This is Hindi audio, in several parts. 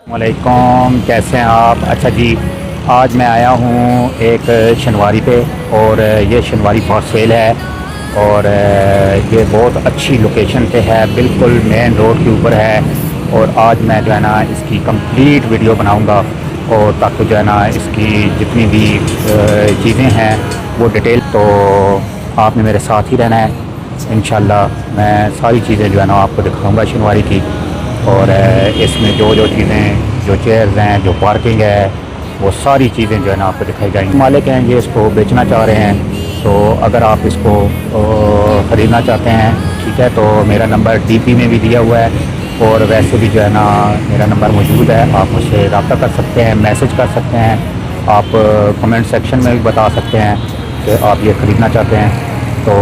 वालेकुम, कैसे हैं आप? अच्छा जी, आज मैं आया हूँ एक शनवारी पे और ये शनवारी फॉर सेल है और ये बहुत अच्छी लोकेशन पे है, बिल्कुल मेन रोड के ऊपर है। और आज मैं जो है ना इसकी कंप्लीट वीडियो बनाऊँगा और ताकि जो है ना इसकी जितनी भी चीज़ें हैं वो डिटेल। तो आपने मेरे साथ ही रहना है। इंशाल्लाह मैं सारी चीज़ें जो है ना आपको दिखाऊँगा शनवारी की। और इसमें जो जो चीज़ें, जो चेयर्स हैं, जो पार्किंग है, वो सारी चीज़ें जो है ना आपको दिखाई जाएंगी। मालिक हैं ये इसको बेचना चाह रहे हैं, तो अगर आप इसको ख़रीदना चाहते हैं, ठीक है, तो मेरा नंबर डीपी में भी दिया हुआ है और वैसे भी जो है ना मेरा नंबर मौजूद है। आप मुझसे रब्ता कर सकते हैं, मैसेज कर सकते हैं, आप कमेंट सेक्शन में भी बता सकते हैं कि आप ये ख़रीदना चाहते हैं। तो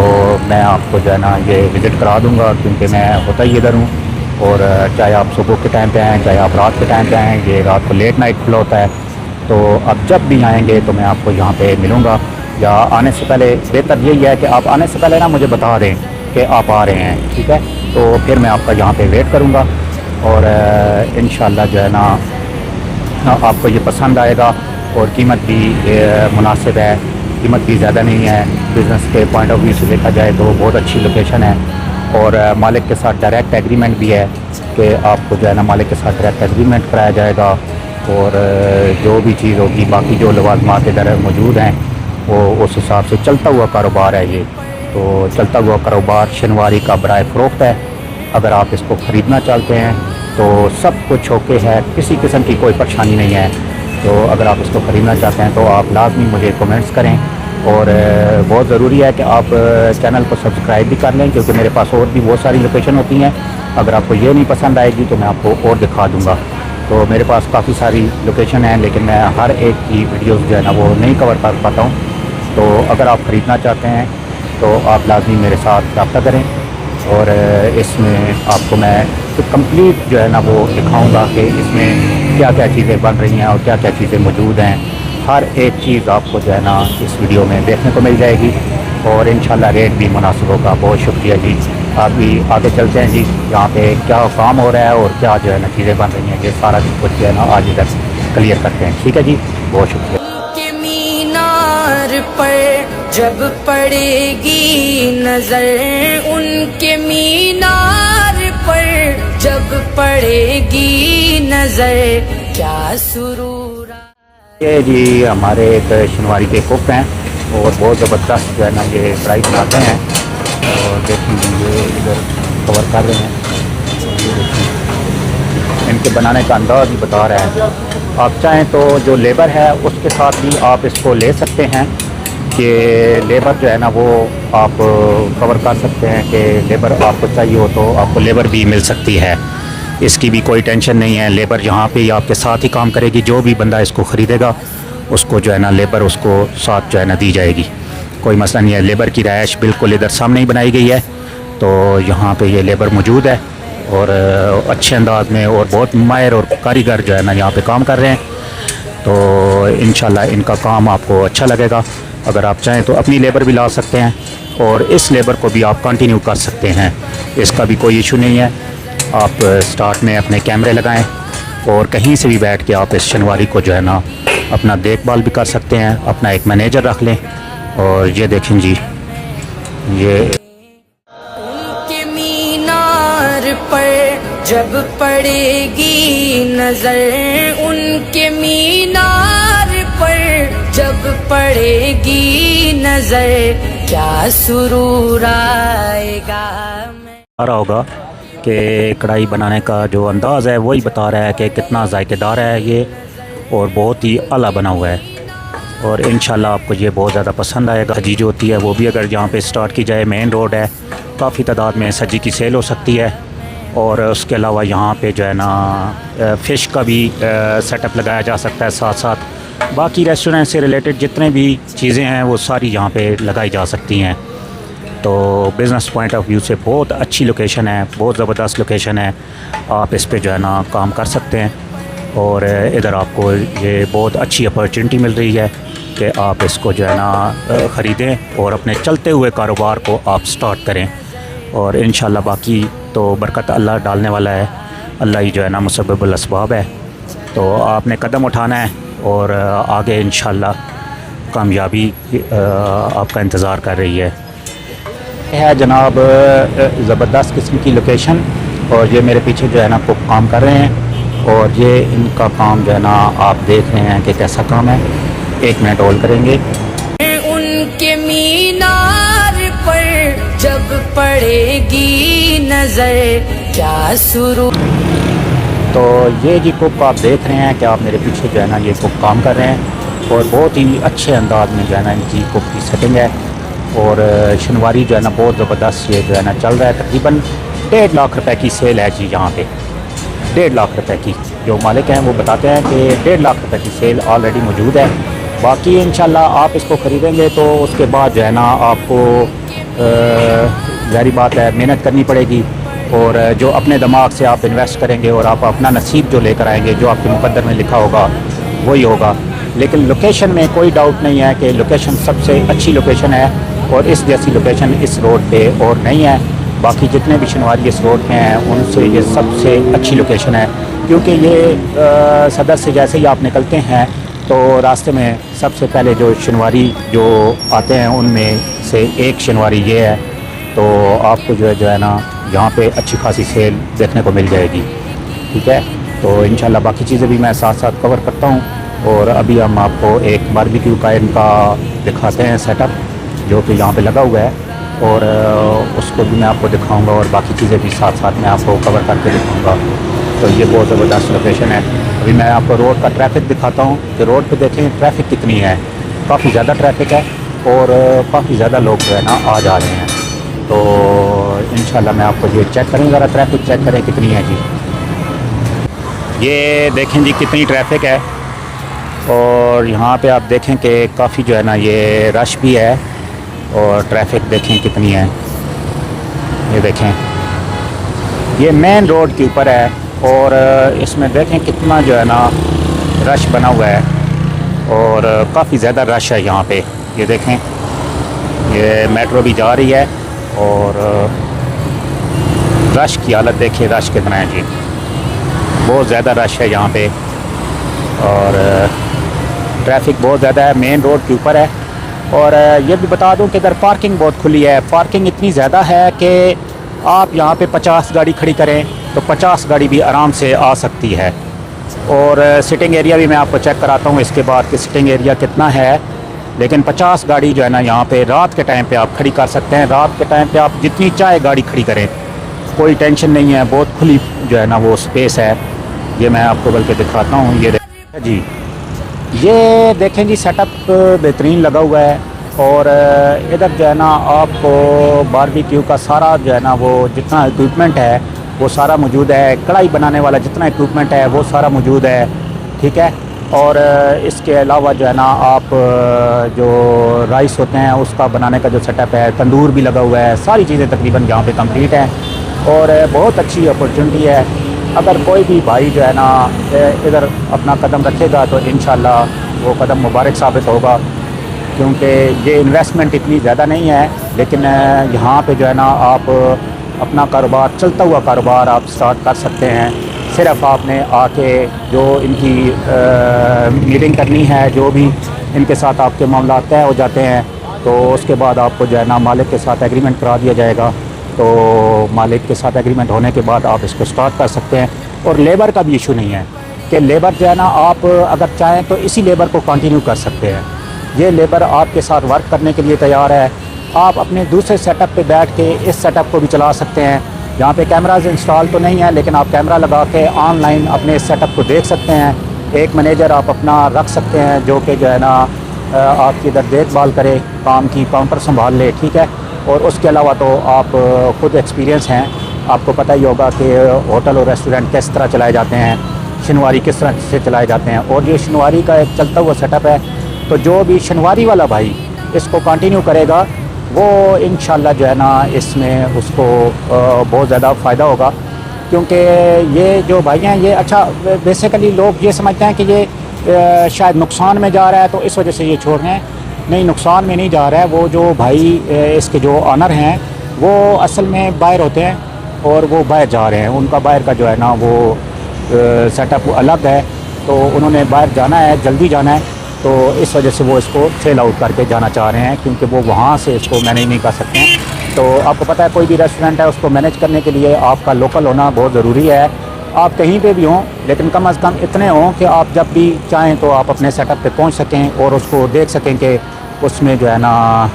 मैं आपको जो है ना ये विज़िट करा दूँगा, क्योंकि मैं होता ही इधर हूँ। और चाहे आप सुबह के टाइम पे आएँ, चाहे आप रात के टाइम पे आएँ, ये रात को लेट नाइट खुला होता है। तो आप जब भी आएँगे तो मैं आपको यहाँ पे मिलूँगा, या आने से पहले बेहतर यही है कि आप आने से पहले ना मुझे बता दें कि आप आ रहे हैं, ठीक है। तो फिर मैं आपका यहाँ पे वेट करूँगा और इंशाल्लाह जो है ना आपको ये पसंद आएगा। और कीमत भी मुनासिब है, कीमत भी ज़्यादा नहीं है। बिज़नेस के पॉइंट ऑफ व्यू से देखा जाए तो बहुत अच्छी लोकेशन है और मालिक के साथ डायरेक्ट एग्रीमेंट भी है कि आपको जो है ना मालिक के साथ डायरेक्ट एग्रीमेंट कराया जाएगा। और जो भी चीज़ होगी, बाकी जो लवाज़मात इधर मौजूद हैं, वो उस हिसाब से चलता हुआ कारोबार है ये। तो चलता हुआ कारोबार शनवारी का बराए फ़रोख्त है। अगर आप इसको ख़रीदना चाहते हैं तो सब कुछ ओके है, किसी किस्म की कोई परेशानी नहीं है। तो अगर आप इसको ख़रीदना चाहते हैं तो आप लाजमी मुझे कमेंट्स करें। और बहुत ज़रूरी है कि आप चैनल को सब्सक्राइब भी कर लें, क्योंकि मेरे पास और भी बहुत सारी लोकेशन होती हैं। अगर आपको ये नहीं पसंद आएगी तो मैं आपको और दिखा दूँगा। तो मेरे पास काफ़ी सारी लोकेशन हैं, लेकिन मैं हर एक की वीडियोस जो है ना वो नहीं कवर कर पाता हूँ। तो अगर आप ख़रीदना चाहते हैं तो आप लाजमी मेरे साथ रब्ता करें और इसमें आपको मैं कंप्लीट जो है ना वो दिखाऊँगा कि इसमें क्या क्या चीज़ें बन रही हैं और क्या क्या चीज़ें मौजूद हैं। हर एक चीज़ आपको जो है ना इस वीडियो में देखने को मिल जाएगी और इंशाल्लाह रेट भी मुनासिब होगा। बहुत शुक्रिया जी। आप भी आगे चलते हैं जी, यहाँ पे क्या काम हो रहा है और क्या जो है ना चीज़ें बन रही हैं, ये सारा कुछ जो है ना आज इधर क्लियर करते हैं। ठीक है जी, बहुत शुक्रिया। के मीनार पर जब पड़ेगी नजर, उनके मीनार पर जब पड़ेगी नजर, क्या सुरूर। ये जी हमारे एक शनवारी के कुक हैं और बहुत ज़बरदस्त जो है ना ये फ्राई बनाते हैं। और देखेंगे ये इधर कवर कर रहे हैं, ये देखें इनके बनाने का अंदाज़ ही बता रहे हैं। आप चाहें तो जो लेबर है उसके साथ भी आप इसको ले सकते हैं कि लेबर जो है ना वो आप कवर कर सकते हैं कि लेबर आपको चाहिए हो तो आपको लेबर भी मिल सकती है। इसकी भी कोई टेंशन नहीं है, लेबर यहाँ पे ही आपके साथ ही काम करेगी। जो भी बंदा इसको ख़रीदेगा उसको जो है ना लेबर उसको साथ जो है ना दी जाएगी, कोई मसला नहीं है। लेबर की रहायश बिल्कुल इधर सामने ही बनाई गई है, तो यहाँ पे ये लेबर मौजूद है और अच्छे अंदाज में और बहुत माहिर और कारीगर जो है ना यहाँ पे काम कर रहे हैं। तो इंशाल्लाह इनका काम आपको अच्छा लगेगा। अगर आप चाहें तो अपनी लेबर भी ला सकते हैं और इस लेबर को भी आप कंटिन्यू कर सकते हैं, इसका भी कोई इशू नहीं है। आप स्टार्ट में अपने कैमरे लगाएं और कहीं से भी बैठ के आप इस शनवारी को जो है ना अपना देखभाल भी कर सकते हैं, अपना एक मैनेजर रख लें। और ये देखें जी, ये उनके मीनार पर जब पड़ेगी नजर, उनके मीनार पर जब पड़ेगी नजर, क्या सुरूर आएगा। आ रहा होगा कि कढ़ाई बनाने का जो अंदाज़ है वही बता रहा है कि कितना जायकेदार है ये और बहुत ही आला बना हुआ है। और इंशाल्लाह आपको ये बहुत ज़्यादा पसंद आएगा। सजी जो होती है वो भी अगर यहाँ पे स्टार्ट की जाए, मेन रोड है, काफ़ी तादाद में सजी की सेल हो सकती है। और उसके अलावा यहाँ पे जो है ना फ़िश का भी सेटअप लगाया जा सकता है साथ साथ। बाकी रेस्टोरेंट से रिलेटेड जितने भी चीज़ें हैं वो सारी यहाँ पे लगाई जा सकती हैं। तो बिज़नेस पॉइंट ऑफ व्यू से बहुत अच्छी लोकेशन है, बहुत ज़बरदस्त लोकेशन है। आप इस पे जो है ना काम कर सकते हैं और इधर आपको ये बहुत अच्छी अपॉर्चुनिटी मिल रही है कि आप इसको जो है ना ख़रीदें और अपने चलते हुए कारोबार को आप स्टार्ट करें। और इंशाल्लाह बाकी तो बरकत अल्लाह डालने वाला है, अल्लाह ही जो है ना मुसब्बिबुल असबाब है। तो आपने कदम उठाना है और आगे इंशाल्लाह कामयाबी आपका इंतज़ार कर रही है जनाब। ज़बरदस्त किस्म की लोकेशन, और ये मेरे पीछे जो है ना कुक काम कर रहे हैं, और ये इनका काम जो है ना आप देख रहे हैं कि कैसा काम है। 1 मिनट होल्ड करेंगे। उनके मीनार पर जब पड़ेगी नजर क्या शुरू। तो ये जी कुक आप देख रहे हैं कि आप मेरे पीछे जो है ना ये कुक काम कर रहे हैं, और बहुत ही अच्छे अंदाज में जो है ना इनकी कुक की सेटिंग है। और शनवारी जो है ना बहुत ज़बरदस्त ये जो है ना चल रहा है। तकरीबन 1.5 लाख रुपए की सेल है जी यहाँ पे। 1.5 लाख रुपए की जो मालिक हैं वो बताते हैं कि 1.5 लाख रुपए की सेल ऑलरेडी मौजूद है। बाकी इंशाल्लाह आप इसको ख़रीदेंगे तो उसके बाद जो है ना आपको ज़ाहिर बात है मेहनत करनी पड़ेगी, और जो अपने दिमाग से आप इन्वेस्ट करेंगे और आप अपना नसीब जो लेकर आएंगे, जो आपके मुकद्दर में लिखा होगा वही होगा। लेकिन लोकेशन में कोई डाउट नहीं है कि लोकेशन सबसे अच्छी लोकेशन है, और इस जैसी लोकेशन इस रोड पे और नहीं है। बाकी जितने भी शनवारी इस रोड पे हैं उनसे ये सबसे अच्छी लोकेशन है, क्योंकि ये सदर से जैसे ही आप निकलते हैं तो रास्ते में सबसे पहले जो शनवारी जो आते हैं उनमें से एक शनवारी ये है। तो आपको जो है ना यहाँ पे अच्छी खासी सेल देखने को मिल जाएगी। ठीक है, तो इंशाल्लाह बाकी चीज़ें भी मैं साथ साथ कवर करता हूँ। और अभी हम आपको एक बारबेक्यू का इनका दिखाते हैं सेटअप जो कि यहाँ पे लगा हुआ है, और उसको भी मैं आपको दिखाऊंगा, और बाकी चीज़ें भी साथ साथ मैं आपको कवर करके दिखाऊंगा। तो ये बहुत ज़बरदस्त लोकेशन है। अभी मैं आपको रोड का ट्रैफिक दिखाता हूँ कि रोड पे देखें ट्रैफिक कितनी है। काफ़ी ज़्यादा ट्रैफिक है, और काफ़ी ज़्यादा लोग जो है ना आ जा रहे हैं। तो इंशाल्लाह मैं आपको ये चेक करें, ज़रा ट्रैफिक चेक करें कितनी है जी। ये देखें जी कितनी ट्रैफिक है, और यहाँ पे आप देखें कि काफ़ी जो है ना ये रश भी है, और ट्रैफिक देखें कितनी है। ये देखें ये मेन रोड के ऊपर है, और इसमें देखें कितना जो है ना रश बना हुआ है, और काफ़ी ज़्यादा रश है यहाँ पे। ये देखें ये मेट्रो भी जा रही है, और रश की हालत देखिए, रश कितना है जी। बहुत ज़्यादा रश है यहाँ पे, और ट्रैफिक बहुत ज़्यादा है, मेन रोड के ऊपर है। और ये भी बता दूं कि इधर पार्किंग बहुत खुली है। पार्किंग इतनी ज़्यादा है कि आप यहाँ पे 50 गाड़ी खड़ी करें तो 50 गाड़ी भी आराम से आ सकती है। और सिटिंग एरिया भी मैं आपको चेक कराता हूँ इसके बाद कि सिटिंग एरिया कितना है। लेकिन 50 गाड़ी जो है ना यहाँ पे रात के टाइम पे आप खड़ी कर सकते हैं। रात के टाइम पे आप जितनी चाहे गाड़ी खड़ी करें, कोई टेंशन नहीं है। बहुत खुली जो है ना वो स्पेस है। ये मैं आपको बल्कि दिखाता हूँ। ये जी, ये देखें जी सेटअप बेहतरीन लगा हुआ है। और इधर जो है ना आपको बारबेक्यू का सारा जो है ना वो जितना इक्विपमेंट है वो सारा मौजूद है। कढ़ाई बनाने वाला जितना इक्विपमेंट है वो सारा मौजूद है। ठीक है। और इसके अलावा जो है ना आप जो राइस होते हैं उसका बनाने का जो सेटअप है, तंदूर भी लगा हुआ है। सारी चीज़ें तकरीबन यहाँ पे कंप्लीट हैं, और बहुत अच्छी अपॉर्चुनिटी है। अगर कोई भी भाई जो है ना इधर अपना कदम रखेगा तो इंशाल्लाह वो कदम मुबारक साबित होगा, क्योंकि ये इन्वेस्टमेंट इतनी ज़्यादा नहीं है। लेकिन यहाँ पे जो है ना आप अपना कारोबार, चलता हुआ कारोबार आप स्टार्ट कर सकते हैं। सिर्फ आपने आके जो इनकी मीटिंग करनी है, जो भी इनके साथ आपके मामला तय हो जाते हैं, तो उसके बाद आपको जो है ना मालिक के साथ एग्रीमेंट करा दिया जाएगा। तो मालिक के साथ एग्रीमेंट होने के बाद आप इसको स्टार्ट कर सकते हैं। और लेबर का भी इशू नहीं है कि लेबर जो है ना आप अगर चाहें तो इसी लेबर को कंटिन्यू कर सकते हैं। ये लेबर आपके साथ वर्क करने के लिए तैयार है। आप अपने दूसरे सेटअप पे बैठ के इस सेटअप को भी चला सकते हैं। यहाँ पे कैमराज इंस्टॉल तो नहीं है, लेकिन आप कैमरा लगा के ऑनलाइन अपने इस सेटअप को देख सकते हैं। एक मैनेजर आप अपना रख सकते हैं जो कि जो है ना आपकी इधर देखभाल करे, काम की, काउंटर संभाल ले। ठीक है। और उसके अलावा तो आप ख़ुद एक्सपीरियंस हैं, आपको पता ही होगा कि होटल और रेस्टोरेंट किस तरह चलाए जाते हैं, शनवारी किस तरह से चलाए जाते हैं। और ये शनवारी का एक चलता हुआ सेटअप है। तो जो भी शनवारी वाला भाई इसको कंटिन्यू करेगा वो इंशाल्लाह जो है ना इसमें उसको बहुत ज़्यादा फ़ायदा होगा। क्योंकि ये जो भाई हैं ये अच्छा बेसिकली लोग ये समझते हैं कि ये शायद नुकसान में जा रहा है तो इस वजह से ये छोड़ रहे हैं। नहीं, नुकसान में नहीं जा रहा है। वो जो भाई इसके जो ऑनर हैं वो असल में बाहर होते हैं और वो बाहर जा रहे हैं। उनका बाहर का जो है ना वो सेटअप अलग है तो उन्होंने बाहर जाना है, जल्दी जाना है, तो इस वजह से वो इसको सेल आउट करके जाना चाह रहे हैं, क्योंकि वो वहाँ से इसको मैनेज नहीं कर सकते हैं। तो आपको पता है कोई भी रेस्टोरेंट है उसको मैनेज करने के लिए आपका लोकल होना बहुत ज़रूरी है। आप कहीं पे भी हों, लेकिन कम अज़ कम इतने हों कि आप जब भी चाहें तो आप अपने सेटअप पे पहुंच सकें और उसको देख सकें कि उसमें जो है ना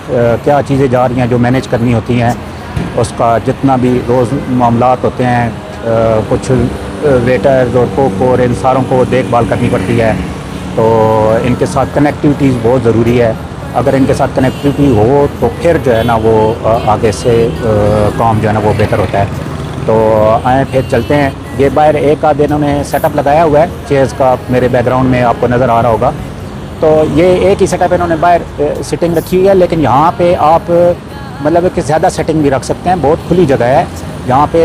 क्या चीज़ें जा रही हैं जो मैनेज करनी होती हैं। उसका जितना भी रोज़ मामलात होते हैं, कुछ वेटर्स और कुक और इन सारों को देखभाल करनी पड़ती है। तो इनके साथ कनेक्टिविटीज़ बहुत ज़रूरी है। अगर इनके साथ कनेक्टिविटी हो तो फिर जो है ना वो आगे से काम जो है ना वो बेहतर होता है। तो आए फिर चलते हैं। ये बाहर एक आध इन्होंने सेटअप लगाया हुआ है चेयर्स का, मेरे बैकग्राउंड में आपको नज़र आ रहा होगा। तो ये एक ही सेटअप इन्होंने बाहर सिटिंग रखी हुई है, लेकिन यहाँ पे आप मतलब कि ज़्यादा सेटिंग भी रख सकते हैं। बहुत खुली जगह है यहाँ पे।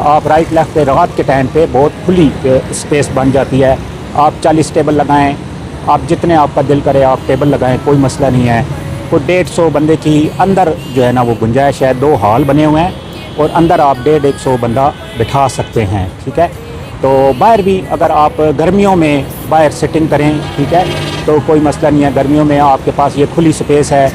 आप राइट लेफ्ट पे रात के टाइम पे बहुत खुली स्पेस बन जाती है। आप 40 टेबल लगाएं, आप जितने आपका दिल करे आप टेबल लगाएं, कोई मसला नहीं है। कोई 150 बंदे की अंदर जो है ना वो गुंजाइश है। 2 हॉल बने हुए हैं और अंदर आप 150 बंदा बिठा सकते हैं, ठीक है। तो बाहर भी अगर आप गर्मियों में बाहर सिटिंग करें, ठीक है, तो कोई मसला नहीं है। गर्मियों में आपके पास ये खुली स्पेस है,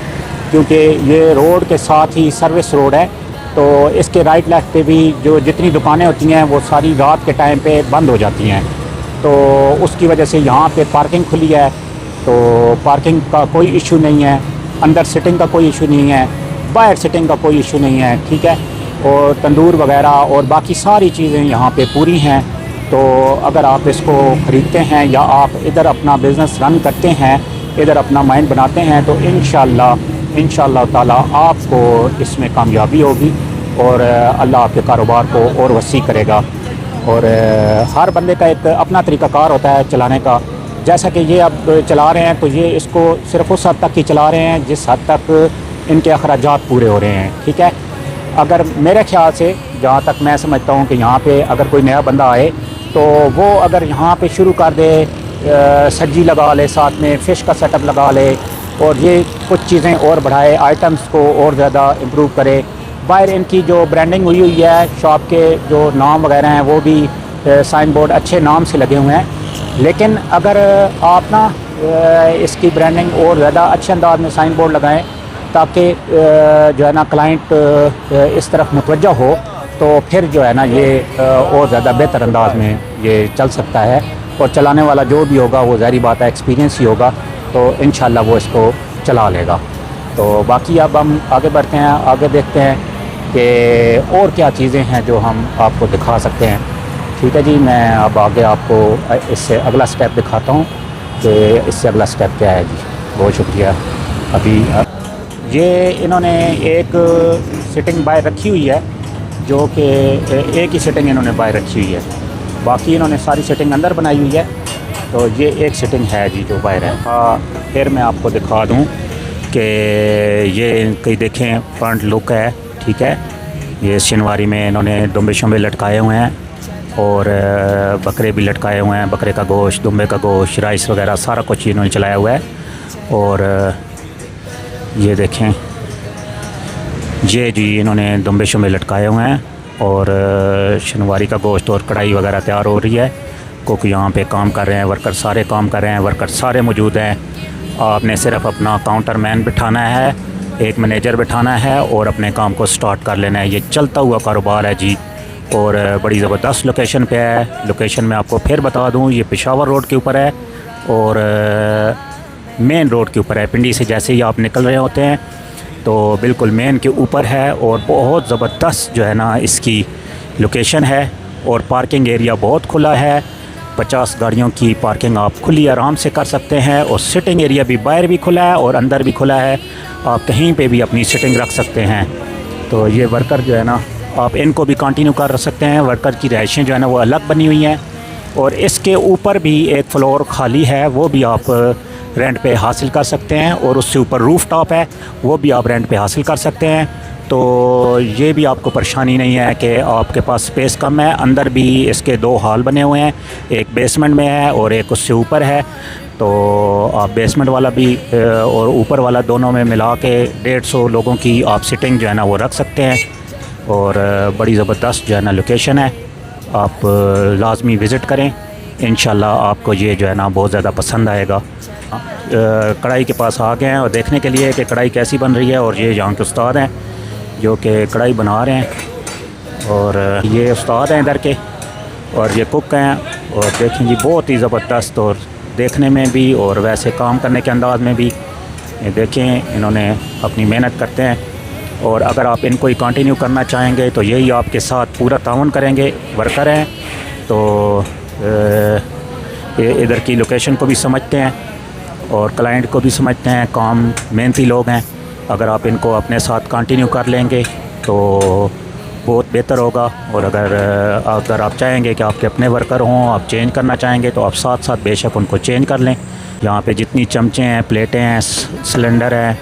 क्योंकि ये रोड के साथ ही सर्विस रोड है। तो इसके राइट लेफ्ट पे भी जो जितनी दुकानें होती हैं वो सारी रात के टाइम पे बंद हो जाती हैं। तो उसकी वजह से यहाँ पे पार्किंग खुली है, तो पार्किंग का कोई इशू नहीं है। अंदर सिटिंग का कोई इशू नहीं है, बाहर सिटिंग का कोई इशू नहीं है, ठीक है। और तंदूर वगैरह और बाकी सारी चीज़ें यहाँ पे पूरी हैं। तो अगर आप इसको ख़रीदते हैं या आप इधर अपना बिज़नेस रन करते हैं, इधर अपना माइंड बनाते हैं, तो इंशाअल्लाह ताला आपको इसमें कामयाबी होगी और अल्लाह आपके कारोबार को और वसी करेगा। और हर बंदे का एक अपना तरीक़ाकार होता है चलाने का। जैसा कि ये अब चला रहे हैं तो ये इसको सिर्फ उस हद तक ही चला रहे हैं जिस हद तक इनके अखराजात पूरे हो रहे हैं, ठीक है। अगर मेरे ख़्याल से जहाँ तक मैं समझता हूँ कि यहाँ पे अगर कोई नया बंदा आए तो वो अगर यहाँ पे शुरू कर दे, सब्जी लगा ले, साथ में फ़िश का सेटअप लगा ले और ये कुछ चीज़ें और बढ़ाए, आइटम्स को और ज़्यादा इम्प्रूव करे। बाहर इनकी जो ब्रांडिंग हुई है, शॉप के जो नाम वगैरह हैं वो भी साइन बोर्ड अच्छे नाम से लगे हुए हैं। लेकिन अगर आप ना इसकी ब्रांडिंग और ज़्यादा अच्छे अंदाज में साइन बोर्ड लगाएं ताकि जो है ना क्लाइंट इस तरफ मुतवज्जा हो, तो फिर जो है ना ये और ज़्यादा बेहतर अंदाज में ये चल सकता है। और चलाने वाला जो भी होगा वो ज़ाहिर बात है एक्सपीरियंस ही होगा, तो इंशाल्लाह वो इसको चला लेगा। तो बाकी अब हम आगे बढ़ते हैं, आगे देखते हैं कि और क्या चीज़ें हैं जो हम आपको दिखा सकते हैं। ठीक है जी, मैं अब आगे आपको इससे अगला स्टेप दिखाता हूँ कि इससे अगला स्टेप क्या है जी। बहुत शुक्रिया। अभी ये इन्होंने एक सिटिंग बाहर रखी हुई है, जो कि एक ही सिटिंग इन्होंने बाहर रखी हुई है, बाकी इन्होंने सारी सिटिंग अंदर बनाई हुई है। तो ये एक सिटिंग है जी जो बाहर है। फिर मैं आपको दिखा दूँ कि ये कहीं देखें फ्रंट लुक है, ठीक है। ये शनिवारी में इन्होंने दुम्बे शुम्बे लटकाए हुए हैं और बकरे भी लटकाए हुए हैं। बकरे का गोश्त, दुम्बे का गोश्त, राइस वगैरह सारा कुछ इन्होंने चलाया हुआ है। और ये देखें, ये जी इन्होंने दुम्बे शुम्बे लटकाए हुए हैं और शनिवारी का गोश्त और कढ़ाई वगैरह तैयार हो रही है। कुक यहाँ पे काम कर रहे हैं, वर्कर सारे काम कर रहे हैं, वर्कर सारे मौजूद हैं। आपने सिर्फ अपना काउंटर मैन बिठाना है, एक मैनेजर बिठाना है और अपने काम को स्टार्ट कर लेना है। ये चलता हुआ कारोबार है जी और बड़ी ज़बरदस्त लोकेशन पे है। लोकेशन में आपको फिर बता दूँ, ये पेशावर रोड के ऊपर है और मेन रोड के ऊपर है। पिंडी से जैसे ही आप निकल रहे होते हैं तो बिल्कुल मेन के ऊपर है और बहुत ज़बरदस्त जो है ना इसकी लोकेशन है। और पार्किंग एरिया बहुत खुला है, 50 गाड़ियों की पार्किंग आप खुली आराम से कर सकते हैं। और सिटिंग एरिया भी बाहर भी खुला है और अंदर भी खुला है, आप कहीं पे भी अपनी सिटिंग रख सकते हैं। तो ये वर्कर जो है ना, आप इनको भी कंटिन्यू कर सकते हैं। वर्कर की रहायशें जो है ना वो अलग बनी हुई हैं और इसके ऊपर भी एक फ्लोर खाली है, वो भी आप रेंट पे हासिल कर सकते हैं। और उससे ऊपर रूफ टॉप है, वो भी आप रेंट पे हासिल कर सकते हैं। तो ये भी आपको परेशानी नहीं है कि आपके पास स्पेस कम है। अंदर भी इसके 2 हॉल बने हुए हैं, एक बेसमेंट में है और एक उससे ऊपर है। तो आप बेसमेंट वाला भी और ऊपर वाला दोनों में मिला के 150 लोगों की आप सिटिंग जो है ना वो रख सकते हैं। और बड़ी ज़बरदस्त जो है ना लोकेशन है, आप लाजमी विज़िट करें इंशाल्लाह आपको ये जो है ना बहुत ज़्यादा पसंद आएगा। कढ़ाई के पास आ गए हैं और देखने के लिए कि कढ़ाई कैसी बन रही है। और ये यहाँ के उस्ताद हैं जो कि कढ़ाई बना रहे हैं, और ये उस्ताद हैं इधर के, और ये कुक हैं। और देखें जी बहुत ही ज़बरदस्त, और देखने में भी और वैसे काम करने के अंदाज़ में भी। ये देखें इन्होंने अपनी मेहनत करते हैं, और अगर आप इनको ही कंटिन्यू करना चाहेंगे तो यही आपके साथ पूरा ताउन करेंगे। वर्कर हैं तो इधर की लोकेशन को भी समझते हैं और क्लाइंट को भी समझते हैं, काम मेहनती लोग हैं। अगर आप इनको अपने साथ कंटिन्यू कर लेंगे तो बहुत बेहतर होगा। और अगर आप चाहेंगे कि आपके अपने वर्कर हों, आप चेंज करना चाहेंगे तो आप साथ साथ बेशक उनको चेंज कर लें। यहाँ पे जितनी चमचे हैं, प्लेटें हैं, सिलेंडर हैं,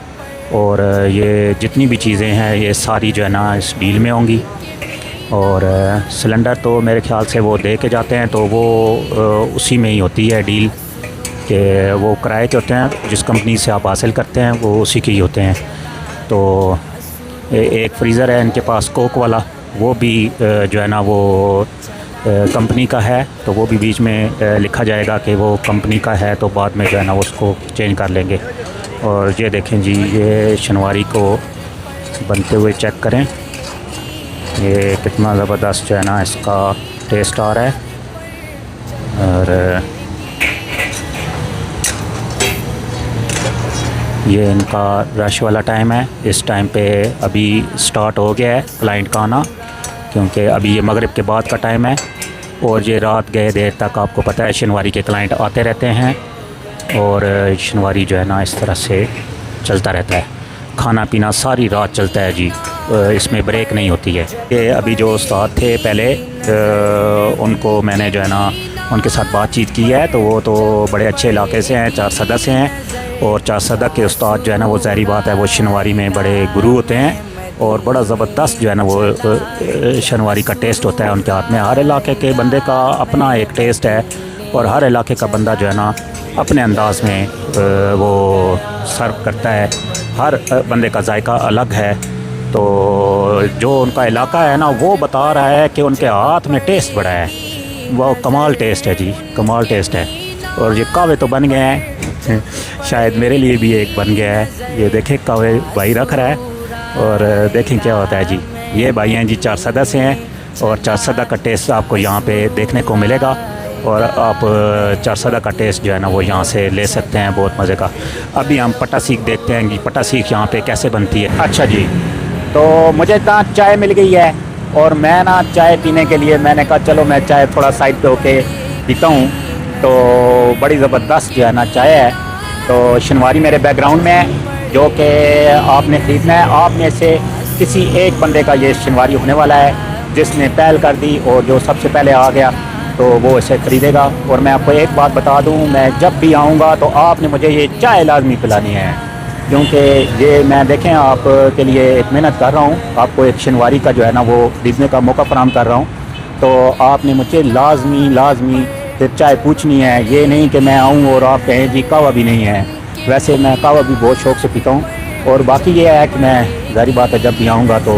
और ये जितनी भी चीज़ें हैं ये सारी जो है ना इस डील में होंगी। और सिलेंडर तो मेरे ख़्याल से वो दे के जाते हैं, तो वो उसी में ही होती है डील कि वो किराए के होते हैं, जिस कंपनी से आप हासिल करते हैं वो उसी के ही होते हैं। तो एक फ्रीज़र है इनके पास कोक वाला, वो भी जो है ना वो कंपनी का है, तो वो भी बीच में लिखा जाएगा कि वो कंपनी का है, तो बाद में जो है ना उसको चेंज कर लेंगे। और ये देखें जी, ये शनवारी को बनते हुए चेक करें, ये कितना ज़बरदस्त जो है ना इसका टेस्ट आ रहा है। और ये इनका रश वाला टाइम है, इस टाइम पे अभी स्टार्ट हो गया है क्लाइंट का आना, क्योंकि अभी ये मगरिब के बाद का टाइम है। और ये रात गए देर तक, आपको पता है शनवारी के क्लाइंट आते रहते हैं, और शनवारी जो है ना इस तरह से चलता रहता है। खाना पीना सारी रात चलता है जी, इसमें ब्रेक नहीं होती है। ये अभी जो उस्ताद थे पहले, उनको मैंने जो है ना उनके साथ बातचीत की है, तो वो तो बड़े अच्छे इलाके से हैं, 4 सदर से हैं। और 4 सदर के उस्ताद जो है ना वो ज़ाहिर बात है वो शनवारी में बड़े गुरु होते हैं, और बड़ा ज़बरदस्त जो है ना वो शनवारी का टेस्ट होता है उनके हाथ में। हर इलाके के बंदे का अपना एक टेस्ट है, और हर इलाके का बंदा जो है ना अपने अंदाज में वो सर्व करता है। हर बंदे का जायका अलग है, तो जो उनका इलाका है ना वो बता रहा है कि उनके हाथ में टेस्ट बड़ा है, वो कमाल टेस्ट है जी, कमाल टेस्ट है। और ये कावे तो बन गए हैं शायद मेरे लिए भी एक बन गया है। ये देखें कावे भाई रख रहा है, और देखें क्या होता है जी। ये भाई हैं जी 4 सदर से हैं, और 4 सदर का टेस्ट आपको यहाँ पे देखने को मिलेगा, और आप 4 सदर का टेस्ट जो है ना वो यहाँ से ले सकते हैं, बहुत मज़े का। अभी हम पटा सीख देखते हैं कि पटा सीख यहाँ पे कैसे बनती है। अच्छा जी, तो मुझे ना चाय मिल गई है, और मैं ना चाय पीने के लिए मैंने कहा चलो मैं चाय थोड़ा साइड पे होके पीता हूँ। तो बड़ी ज़बरदस्त जो है ना चाय है। तो शनवारी मेरे बैकग्राउंड में है, जो कि आपने ख़रीदना है। आप में से किसी एक बंदे का ये शनवारी होने वाला है, जिसने पहल कर दी और जो सबसे पहले आ गया तो वो इसे ख़रीदेगा। और मैं आपको एक बात बता दूं, मैं जब भी आऊँगा तो आपने मुझे ये चाय लाजमी पिलानी है, क्योंकि ये मैं देखें आप के लिए एक मेहनत कर रहा हूँ, आपको एक शनवारी का जो है ना वो खरीदने का मौका फराहम कर रहा हूँ। तो आपने मुझे लाजमी फिर चाय पूछनी है। ये नहीं कि मैं आऊँ और आप कहें जी कावा भी नहीं है। वैसे मैं कावा भी बहुत शौक़ से पीता हूँ। और बाकी ये है कि मैं ज़ाहिर बात है जब भी आऊँगा तो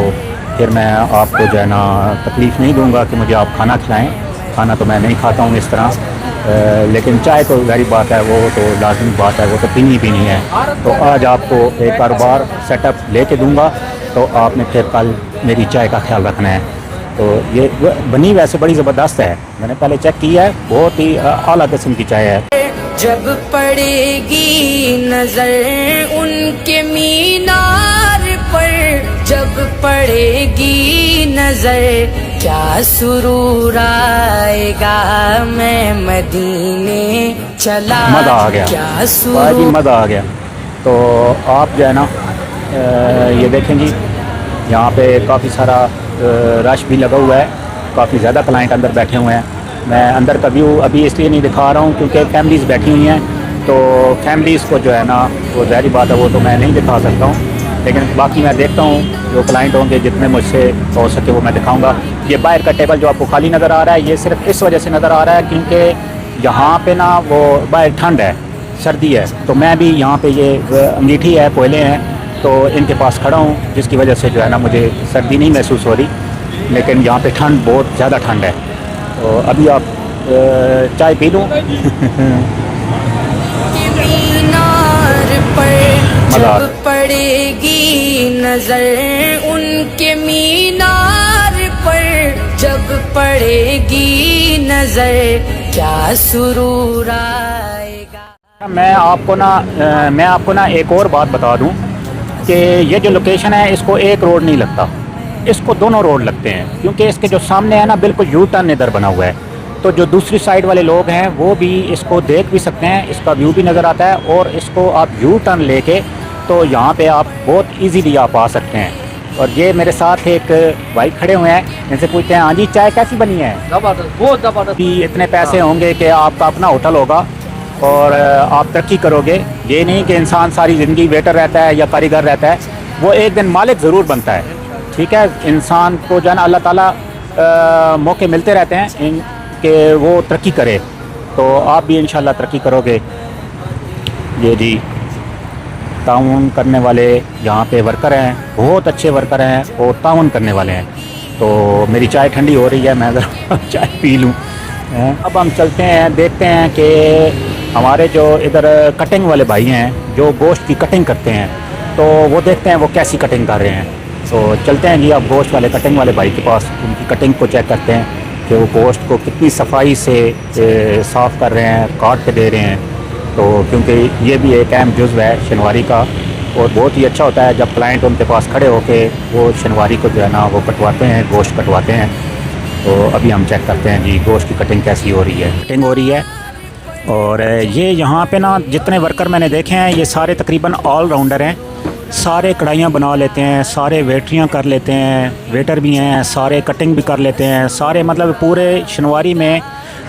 फिर मैं आपको जो है ना तकलीफ़ नहीं दूँगा कि मुझे आप खाना खिलाएँ। खाना तो मैं नहीं खाता हूँ इस तरह, लेकिन चाय तो ज़ाहिर बात है वो तो लाजमी बात है, वो तो पीनी है। तो आज आपको एक कारोबार सेटअप लेके दूँगा, तो आपने फिर कल मेरी चाय का ख्याल रखना है। तो ये बनी वैसे बड़ी ज़बरदस्त है, मैंने पहले चेक किया है, बहुत ही आला किस्म की चाय है। जब पड़ेगी नजर उनके मीनार पर, जब पड़ेगी नजर क्या सुरूर आएगा, मैं मदीने चला मज़ा आ गया, क्या सुरूर मज़ा आ गया। तो आप जो है ना ये देखें जी, यहाँ पे काफ़ी सारा रश भी लगा हुआ है, काफ़ी ज़्यादा क्लाइंट अंदर बैठे हुए हैं। मैं अंदर का व्यू अभी इसलिए नहीं दिखा रहा हूँ क्योंकि फैमिलीज़ बैठी हुई हैं, तो फैमिलीज़ को जो है ना वो ज़ाहिर बात है वो तो मैं नहीं दिखा सकता हूँ, लेकिन बाकी मैं देखता हूँ जो क्लाइंट होंगे जितने मुझसे हो सके वो मैं दिखाऊँगा। ये बाहर का टेबल जो आपको खाली नज़र आ रहा है, ये सिर्फ इस वजह से नज़र आ रहा है क्योंकि यहाँ पे ना वो बाहर ठंड है, सर्दी है, तो मैं भी यहाँ पे ये अंगीठी है, कोयले हैं, तो इनके पास खड़ा हूँ, जिसकी वजह से जो है ना मुझे सर्दी नहीं महसूस हो रही, लेकिन यहाँ पे ठंड बहुत ज़्यादा ठंड है। तो अभी आप चाय पी लूँ। मीनार पर मज़ा आ जब पड़ेगी नजर, उनके मीनार पर जब पड़ेगी नजर, क्या सुरूर आएगा। मैं आपको ना एक और बात बता दूं कि ये जो लोकेशन है इसको एक रोड नहीं लगता, इसको दोनों रोड लगते हैं, क्योंकि इसके जो सामने है ना बिल्कुल यू टर्न इधर बना हुआ है, तो जो दूसरी साइड वाले लोग हैं वो भी इसको देख भी सकते हैं, इसका व्यू भी नज़र आता है, और इसको आप यू टर्न लेके तो यहाँ पे आप बहुत इजीली आप आ सकते हैं। और ये मेरे साथ एक भाई खड़े हुए हैं, इनसे पूछते हैं, हाँ जी चाय कैसी बनी है? ज़बरदस्त, बहुत ज़बरदस्त। कि इतने पैसे होंगे कि आपका अपना होटल होगा और आप तरक्की करोगे। ये नहीं कि इंसान सारी ज़िंदगी वेटर रहता है या कारीगर रहता है, वो एक दिन मालिक ज़रूर बनता है। ठीक है, इंसान को जो है ना अल्लाह ताला मौके मिलते रहते हैं कि वो तरक्की करे, तो आप भी इंशाल्लाह तरक्की करोगे। ये जी ताउन करने वाले यहाँ पे वर्कर हैं, बहुत अच्छे वर्कर हैं और ताउन करने वाले हैं। तो मेरी चाय ठंडी हो रही है, मैं ज़रा चाय पी लूँ। अब हम चलते हैं, देखते हैं कि हमारे जो इधर कटिंग वाले भाई हैं जो गोश्त की कटिंग करते हैं, तो वो देखते हैं वो कैसी कटिंग कर रहे हैं। तो चलते हैं जी अब गोश्त वाले कटिंग वाले भाई के पास, उनकी कटिंग को चेक करते हैं कि वो गोश्त को कितनी सफाई से साफ़ कर रहे हैं, काट के दे रहे हैं। तो क्योंकि ये भी एक अहम जुज़्व है शनवारी का, और बहुत ही अच्छा होता है जब क्लाइंट उनके पास खड़े होके वो शनवारी को जो है ना वो कटवाते हैं, गोश्त कटवाते हैं। तो अभी हम चेक करते हैं जी गोश्त की कटिंग कैसी हो रही है। कटिंग हो रही है, और ये यहाँ पे ना जितने वर्कर मैंने देखे हैं ये सारे तकरीबन ऑलराउंडर हैं, सारे कढ़ाइयाँ बना लेते हैं, सारे वेटरियाँ कर लेते हैं, वेटर भी हैं, सारे कटिंग भी कर लेते हैं, सारे मतलब पूरे शनवारी में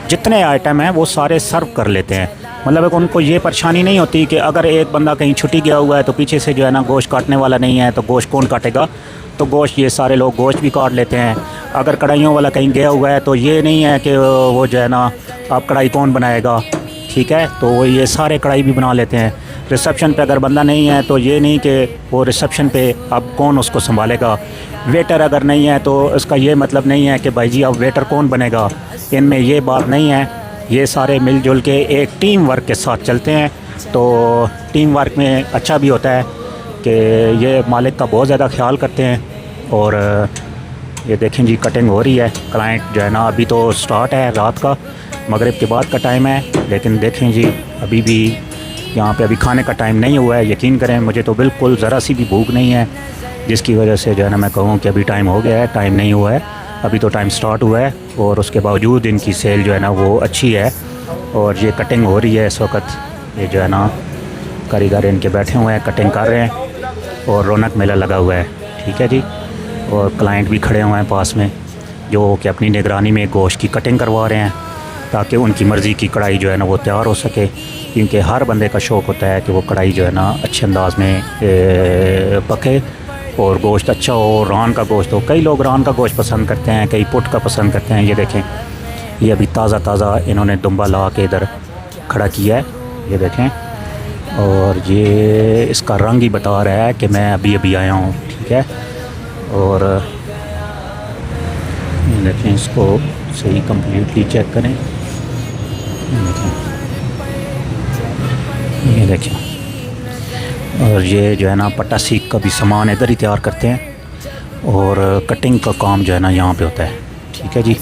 जितने आइटम हैं वो सारे सर्व कर लेते हैं। मतलब उनको ये परेशानी नहीं होती कि अगर एक बंदा कहीं छुट्टी गया हुआ है तो पीछे से जो है ना गोश्त काटने वाला नहीं है, तो गोश्त कौन काटेगा, तो गोश्त ये सारे लोग गोश्त भी काट लेते हैं। अगर कढ़ाइयों वाला कहीं गया हुआ है तो ये नहीं है कि वो जो है ना अब कढ़ाई कौन बनाएगा, ठीक है, तो वो ये सारे कढ़ाई भी बना लेते हैं। रिसेप्शन पे अगर बंदा नहीं है तो ये नहीं कि वो रिसेप्शन पे अब कौन उसको संभालेगा। वेटर अगर नहीं है तो इसका ये मतलब नहीं है कि भाई जी अब वेटर कौन बनेगा, इनमें ये बात नहीं है। ये सारे मिलजुल के एक टीम वर्क के साथ चलते हैं, तो टीम वर्क में अच्छा भी होता है कि ये मालिक का बहुत ज़्यादा ख्याल करते हैं। और ये देखें जी कटिंग हो रही है, क्लाइंट जो है ना अभी तो स्टार्ट है, रात का मगरिब के बाद का टाइम है, लेकिन देखें जी अभी भी यहाँ पे अभी खाने का टाइम नहीं हुआ है। यकीन करें मुझे तो बिल्कुल ज़रा सी भी भूख नहीं है, जिसकी वजह से जो है ना मैं कहूँ कि अभी टाइम हो गया है, टाइम नहीं हुआ है, अभी तो टाइम स्टार्ट हुआ है। और उसके बावजूद इनकी सेल जो है ना वो अच्छी है, और ये कटिंग हो रही है इस वक्त। ये जो है ना कारीगर इनके बैठे हुए हैं, कटिंग कर रहे हैं, और रौनक मेला लगा हुआ है, ठीक है जी। और क्लाइंट भी खड़े हुए हैं पास में जो कि अपनी निगरानी में गोश्त की कटिंग करवा रहे हैं, ताकि उनकी मर्ज़ी की कढ़ाई जो है ना वो तैयार हो सके। क्योंकि हर बंदे का शौक़ होता है कि वो कढ़ाई जो है ना अच्छे अंदाज में पके और गोश्त अच्छा हो, रान का गोश्त हो। कई लोग रान का गोश्त पसंद करते हैं, कई पुट का पसंद करते हैं। ये देखें, ये अभी ताज़ा ताज़ा इन्होंने दुम्बा ला के इधर खड़ा किया है, ये देखें, और ये इसका रंग ही बता रहा है कि मैं अभी अभी आया हूँ, ठीक है। और ये देखें, इसको सही कम्प्लीटली चेक करें, ये देखें। और ये जो है ना पट्टा सीख का भी सामान इधर ही तैयार करते हैं, और कटिंग का काम जो है ना यहाँ पे होता है, ठीक है जी।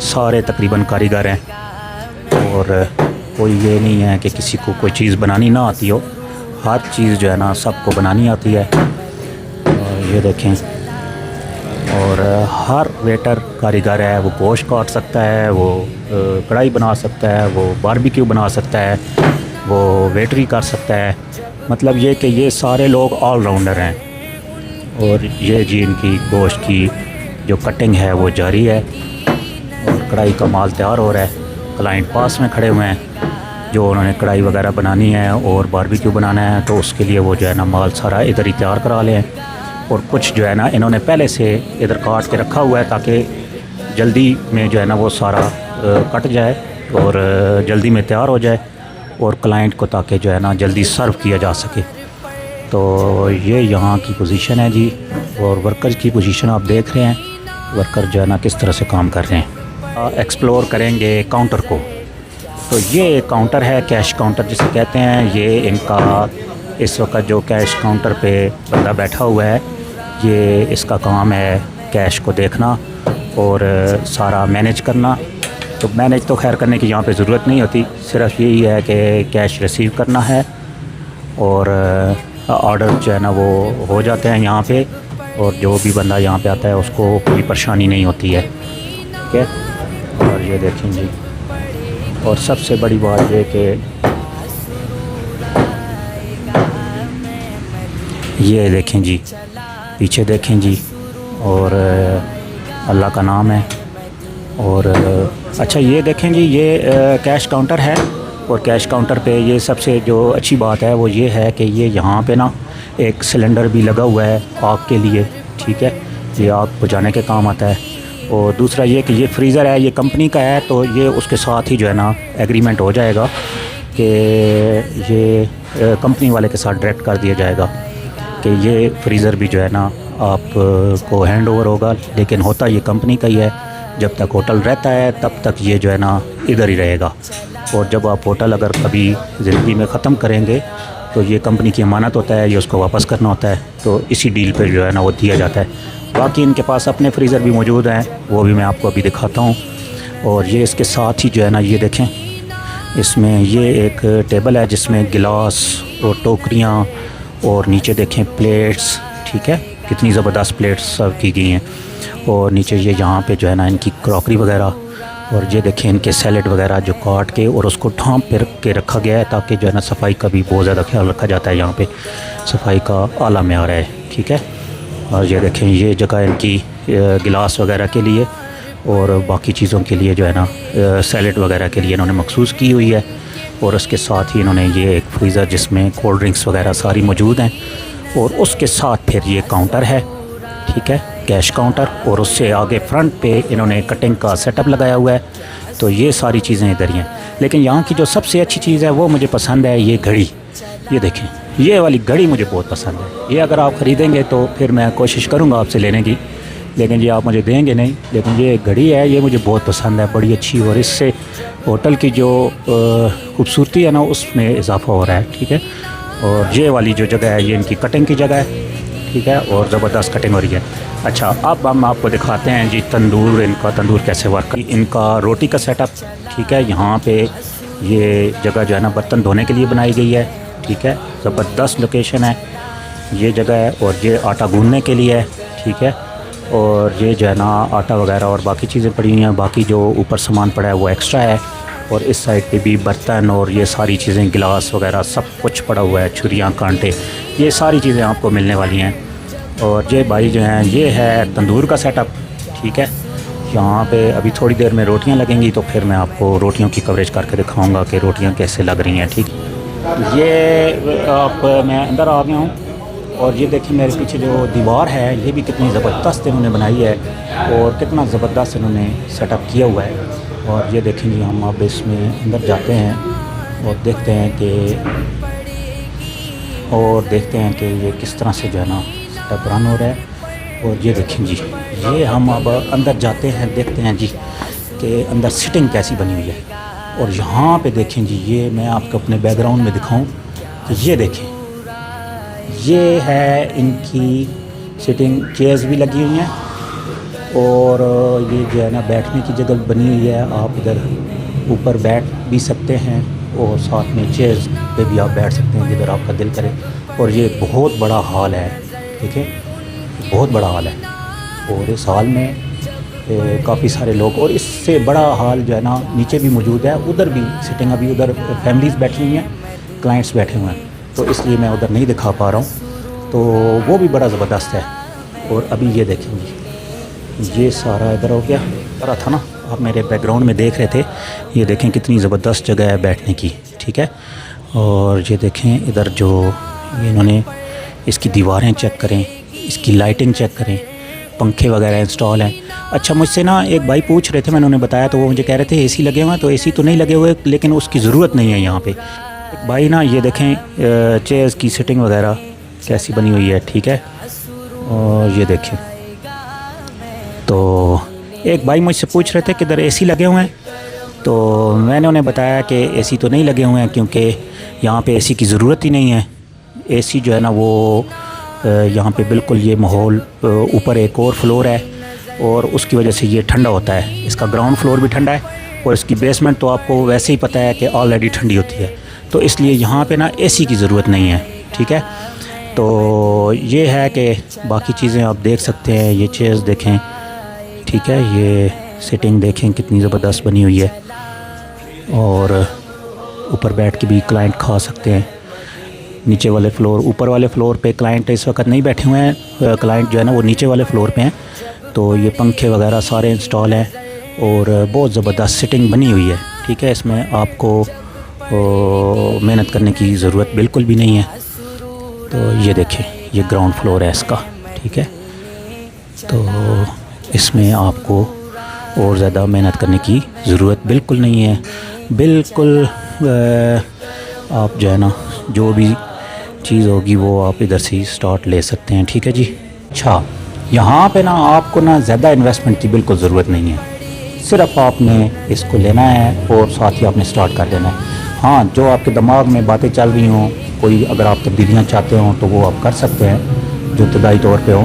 सारे तकरीबन कारीगर हैं, और कोई ये नहीं है कि किसी को कोई चीज़ बनानी ना आती हो, हर चीज़ जो है ना सबको बनानी आती है। और ये देखें, और हर वेटर कारीगर है, वो गोश्त काट सकता है, वो कढ़ाई बना सकता है, वो बारबेक्यू बना सकता है, वो वेटरी कर सकता है। मतलब ये कि ये सारे लोग ऑलराउंडर हैं। और ये जी इनकी गोश्त की जो कटिंग है वो जारी है, और कढ़ाई का माल तैयार हो रहा है। क्लाइंट पास में खड़े हुए हैं, जो उन्होंने कढ़ाई वगैरह बनानी है और बारबेक्यू बनाना है, तो उसके लिए वो जो है ना माल सारा इधर ही तैयार करा लें। और कुछ जो है ना इन्होंने पहले से इधर काट के रखा हुआ है, ताकि जल्दी में जो है ना वो सारा कट जाए और जल्दी में तैयार हो जाए, और क्लाइंट को ताकि जो है ना जल्दी सर्व किया जा सके। तो ये यहाँ की पोजीशन है जी, और वर्कर की पोजीशन आप देख रहे हैं, वर्कर जो है ना किस तरह से काम कर रहे हैं। एक्सप्लोर करेंगे काउंटर को। तो ये एक काउंटर है, कैश काउंटर जिसे कहते हैं। ये इनका इस वक्त जो कैश काउंटर पे बंदा बैठा हुआ है, ये इसका काम है कैश को देखना और सारा मैनेज करना। तो मैनेज तो खैर करने की यहाँ पे ज़रूरत नहीं होती, सिर्फ यही है कि कैश रिसीव करना है और ऑर्डर जो है ना वो हो जाते हैं यहाँ पे, और जो भी बंदा यहाँ पे आता है उसको कोई परेशानी नहीं होती है, ठीक है। और ये देखें जी, और सबसे बड़ी बात ये कि ये देखें जी, पीछे देखें जी, और अल्लाह का नाम है। और अच्छा ये देखें जी, ये कैश काउंटर है, और कैश काउंटर पे ये सबसे जो अच्छी बात है वो ये है कि ये यहाँ पे ना एक सिलेंडर भी लगा हुआ है आग के लिए, ठीक है। ये आग बुझाने के काम आता है। और दूसरा ये कि ये फ्रीज़र है, ये कंपनी का है, तो ये उसके साथ ही जो है ना एग्रीमेंट हो जाएगा कि ये कंपनी वाले के साथ डायरेक्ट कर दिया जाएगा कि ये फ्रीज़र भी जो है ना आप को हैंड ओवर होगा, लेकिन होता ये कंपनी का ही है। जब तक होटल रहता है तब तक ये जो है ना इधर ही रहेगा, और जब आप होटल अगर कभी ज़िंदगी में ख़त्म करेंगे तो ये कंपनी की अमानत होता है, ये उसको वापस करना होता है, तो इसी डील पर जो है ना वो दिया जाता है। बाकी इनके पास अपने फ्रीज़र भी मौजूद हैं, वो भी मैं आपको अभी दिखाता हूँ। और ये इसके साथ ही जो है ना ये देखें, इसमें ये एक टेबल है जिसमें गिलास और टोकरियाँ और नीचे देखें प्लेट्स, ठीक है, कितनी ज़बरदस्त प्लेट्स सर्व की गई हैं। और नीचे ये यहाँ पे जो है ना इनकी क्रॉकरी वगैरह, और ये देखें इनके सैलेड वगैरह जो काट के और उसको ढाँप पे रख के रखा गया है, ताकि जो है ना सफाई का भी बहुत ज़्यादा ख्याल रखा जाता है। यहाँ पे सफाई का आला मेयार है, ठीक है। और ये देखें ये जगह इनकी गिलास वगैरह के लिए और बाकी चीज़ों के लिए जो है ना सैलेड वगैरह के लिए इन्होंने मखसूस की हुई है। और उसके साथ ही इन्होंने ये एक फ्रीज़र जिसमें कोल्ड ड्रिंक्स वगैरह सारी मौजूद हैं, और उसके साथ फिर ये काउंटर है, ठीक है, कैश काउंटर, और उससे आगे फ्रंट पे इन्होंने कटिंग का सेटअप लगाया हुआ है। तो ये सारी चीज़ें इधर ही हैं। लेकिन यहाँ की जो सबसे अच्छी चीज़ है वो मुझे पसंद है ये घड़ी। ये देखें, ये वाली घड़ी मुझे बहुत पसंद है। ये अगर आप ख़रीदेंगे तो फिर मैं कोशिश करूँगा आपसे लेने की, लेकिन ये आप मुझे देंगे नहीं। लेकिन ये घड़ी है, ये मुझे बहुत पसंद है, बड़ी अच्छी, और इससे होटल की जो खूबसूरती है ना उसमें इजाफा हो रहा है, ठीक है। और ये वाली जो जगह है ये इनकी कटिंग की जगह है, ठीक है, और ज़बरदस्त कटिंग हो रही है। अच्छा, अब हम आपको दिखाते हैं जी तंदूर, इनका तंदूर कैसे वर्क, इनका रोटी का सेटअप, ठीक है। यहाँ पे ये जगह जो है ना बर्तन धोने के लिए बनाई गई है, ठीक है, ज़बरदस्त लोकेशन है ये जगह है। और ये आटा गूंदने के लिए है, ठीक है। और ये जो है ना आटा वगैरह और बाकी चीज़ें पड़ी हुई हैं, बाकी जो ऊपर सामान पड़ा है वो एक्स्ट्रा है। और इस साइड पे भी बर्तन और ये सारी चीज़ें, गिलास वगैरह सब कुछ पड़ा हुआ है, छुरियाँ, कांटे, ये सारी चीज़ें आपको मिलने वाली हैं। और ये भाई जो हैं ये है तंदूर का सेटअप, ठीक है। यहाँ पे अभी थोड़ी देर में रोटियाँ लगेंगी, तो फिर मैं आपको रोटियों की कवरेज करके दिखाऊँगा कि रोटियाँ कैसे लग रही हैं, ठीक। ये आप मैं अंदर आ गया हूँ, और ये देखिए मेरे पीछे जो दीवार है ये भी कितनी ज़बरदस्त इन्होंने बनाई है, और कितना ज़बरदस्त इन्होंने सेटअप किया हुआ है। और ये देखें जी, हम अब इसमें अंदर जाते हैं और देखते हैं कि ये किस तरह से जो है ना सेटअप रन हो रहा है। और ये देखें जी, ये हम अब अंदर जाते हैं, देखते हैं जी कि अंदर सिटिंग कैसी बनी हुई है। और यहाँ पे देखें जी, ये मैं आपको अपने बैकग्राउंड में दिखाऊं कि ये देखें, ये है इनकी सिटिंग, चेयर्स भी लगी हुई हैं, और ये जो है ना बैठने की जगह बनी हुई है। आप इधर ऊपर बैठ भी सकते हैं, और साथ में चेयर्स पे भी आप बैठ सकते हैं जिधर आपका दिल करे। और ये बहुत बड़ा हॉल है, ठीक है, बहुत बड़ा हॉल है। और इस हॉल में काफ़ी सारे लोग, और इससे बड़ा हॉल जो है ना नीचे भी मौजूद है, उधर भी सिटिंग, अभी उधर फैमिलीज़ बैठी हुई हैं, क्लाइंट्स बैठे हुए हैं, तो इसलिए मैं उधर नहीं दिखा पा रहा हूँ। तो वो भी बड़ा ज़बरदस्त है। और अभी ये देखेंगे, ये सारा इधर हो गया, सारा था ना आप मेरे बैकग्राउंड में देख रहे थे, ये देखें कितनी ज़बरदस्त जगह है बैठने की, ठीक है। और ये देखें इधर जो इन्होंने इसकी दीवारें चेक करें, इसकी लाइटिंग चेक करें, पंखे वगैरह इंस्टॉल हैं। अच्छा, मुझसे ना एक भाई पूछ रहे थे, मैंने उन्हें बताया तो वो मुझे कह रहे थे एसी लगे हुए हैं, तो एसी तो नहीं लगे हुए, लेकिन उसकी ज़रूरत नहीं है यहाँ पे। एक भाई ना ये देखें चेयर्स की सिटिंग वगैरह कैसी बनी हुई है, ठीक है। और ये देखें, तो एक भाई मुझसे पूछ रहे थे कि इधर एसी लगे हुए हैं, तो मैंने उन्हें बताया कि एसी तो नहीं लगे हुए हैं क्योंकि यहाँ पे एसी की ज़रूरत ही नहीं है। एसी जो है ना वो यहाँ पे बिल्कुल ये माहौल, ऊपर एक और फ्लोर है और उसकी वजह से ये ठंडा होता है। इसका ग्राउंड फ्लोर भी ठंडा है और इसकी बेसमेंट तो आपको वैसे ही पता है कि ऑलरेडी ठंडी होती है, तो इसलिए यहाँ पे ना एसी की ज़रूरत नहीं है। ठीक है, तो ये है कि बाकी चीज़ें आप देख सकते हैं। ये चेयर्स देखें, ठीक है, ये सिटिंग देखें कितनी ज़बरदस्त बनी हुई है और ऊपर बैठ के भी क्लाइंट खा सकते हैं। नीचे वाले फ्लोर, ऊपर वाले फ्लोर पे क्लाइंट इस वक्त नहीं बैठे हुए हैं, क्लाइंट जो है ना वो नीचे वाले फ्लोर पे हैं। तो ये पंखे वगैरह सारे इंस्टॉल हैं और बहुत ज़बरदस्त सिटिंग बनी हुई है। ठीक है, इसमें आपको मेहनत करने की ज़रूरत बिल्कुल भी नहीं है। तो ये देखें, ये ग्राउंड फ्लोर है इसका। ठीक है, तो इसमें आपको और ज़्यादा मेहनत करने की ज़रूरत बिल्कुल नहीं है। बिल्कुल आप जो है ना जो भी चीज़ होगी वो आप इधर से ही स्टार्ट ले सकते हैं। ठीक है जी। अच्छा, यहाँ पे ना आपको ना ज़्यादा इन्वेस्टमेंट की बिल्कुल ज़रूरत नहीं है, सिर्फ आपने इसको लेना है और साथ ही आपने स्टार्ट कर लेना है। हाँ, जो आपके दिमाग में बातें चल रही हों, कोई अगर आप तब्दीलियाँ चाहते हों तो वो आप कर सकते हैं जो इब्तदाई तौर पे हों।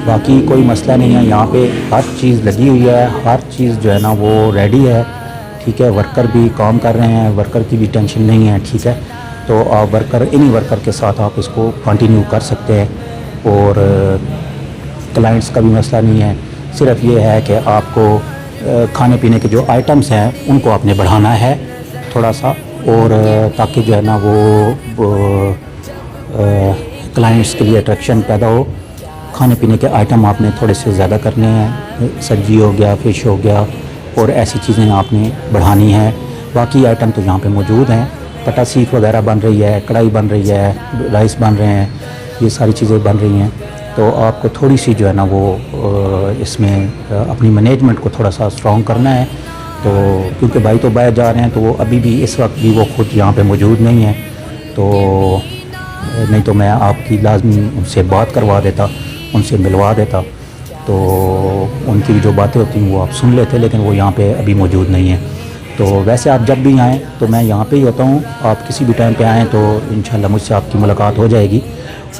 बाकी कोई मसला नहीं है, यहाँ पे हर चीज़ लगी हुई है, हर चीज़ जो है ना वो रेडी है। ठीक है, वर्कर भी काम कर रहे हैं, वर्कर की भी टेंशन नहीं है। ठीक है, तो आप इन्हीं वर्कर के साथ आप इसको कंटिन्यू कर सकते हैं और क्लाइंट्स का भी मसला नहीं है। सिर्फ ये है कि आपको खाने पीने के जो आइटम्स हैं उनको आपने बढ़ाना है थोड़ा सा, और ताकि जो है ना वो क्लाइंट्स के लिए अट्रैक्शन पैदा हो। खाने पीने के आइटम आपने थोड़े से ज़्यादा करने हैं, सब्जी हो गया, फ़िश हो गया और ऐसी चीज़ें आपने बढ़ानी है। बाकी आइटम तो यहाँ पे मौजूद हैं, पटा सीख वगैरह बन रही है, कढ़ाई बन रही है, राइस बन रहे हैं, ये सारी चीज़ें बन रही हैं। तो आपको थोड़ी सी जो है ना वो इसमें अपनी मैनेजमेंट को थोड़ा सा स्ट्रॉन्ग करना है। तो क्योंकि भाई तो बाहर जा रहे हैं, तो वो अभी भी इस वक्त भी वो खुद यहाँ पे मौजूद नहीं है, तो नहीं तो मैं आपकी लाजमी उनसे बात करवा देता, उनसे मिलवा देता, तो उनकी भी जो बातें होती हैं वो आप सुन लेते, लेकिन वो यहाँ पे अभी मौजूद नहीं है। तो वैसे आप जब भी आएँ तो मैं यहाँ पे ही होता हूँ, आप किसी भी टाइम पे आएँ तो इंशाल्लाह मुझसे आपकी मुलाकात हो जाएगी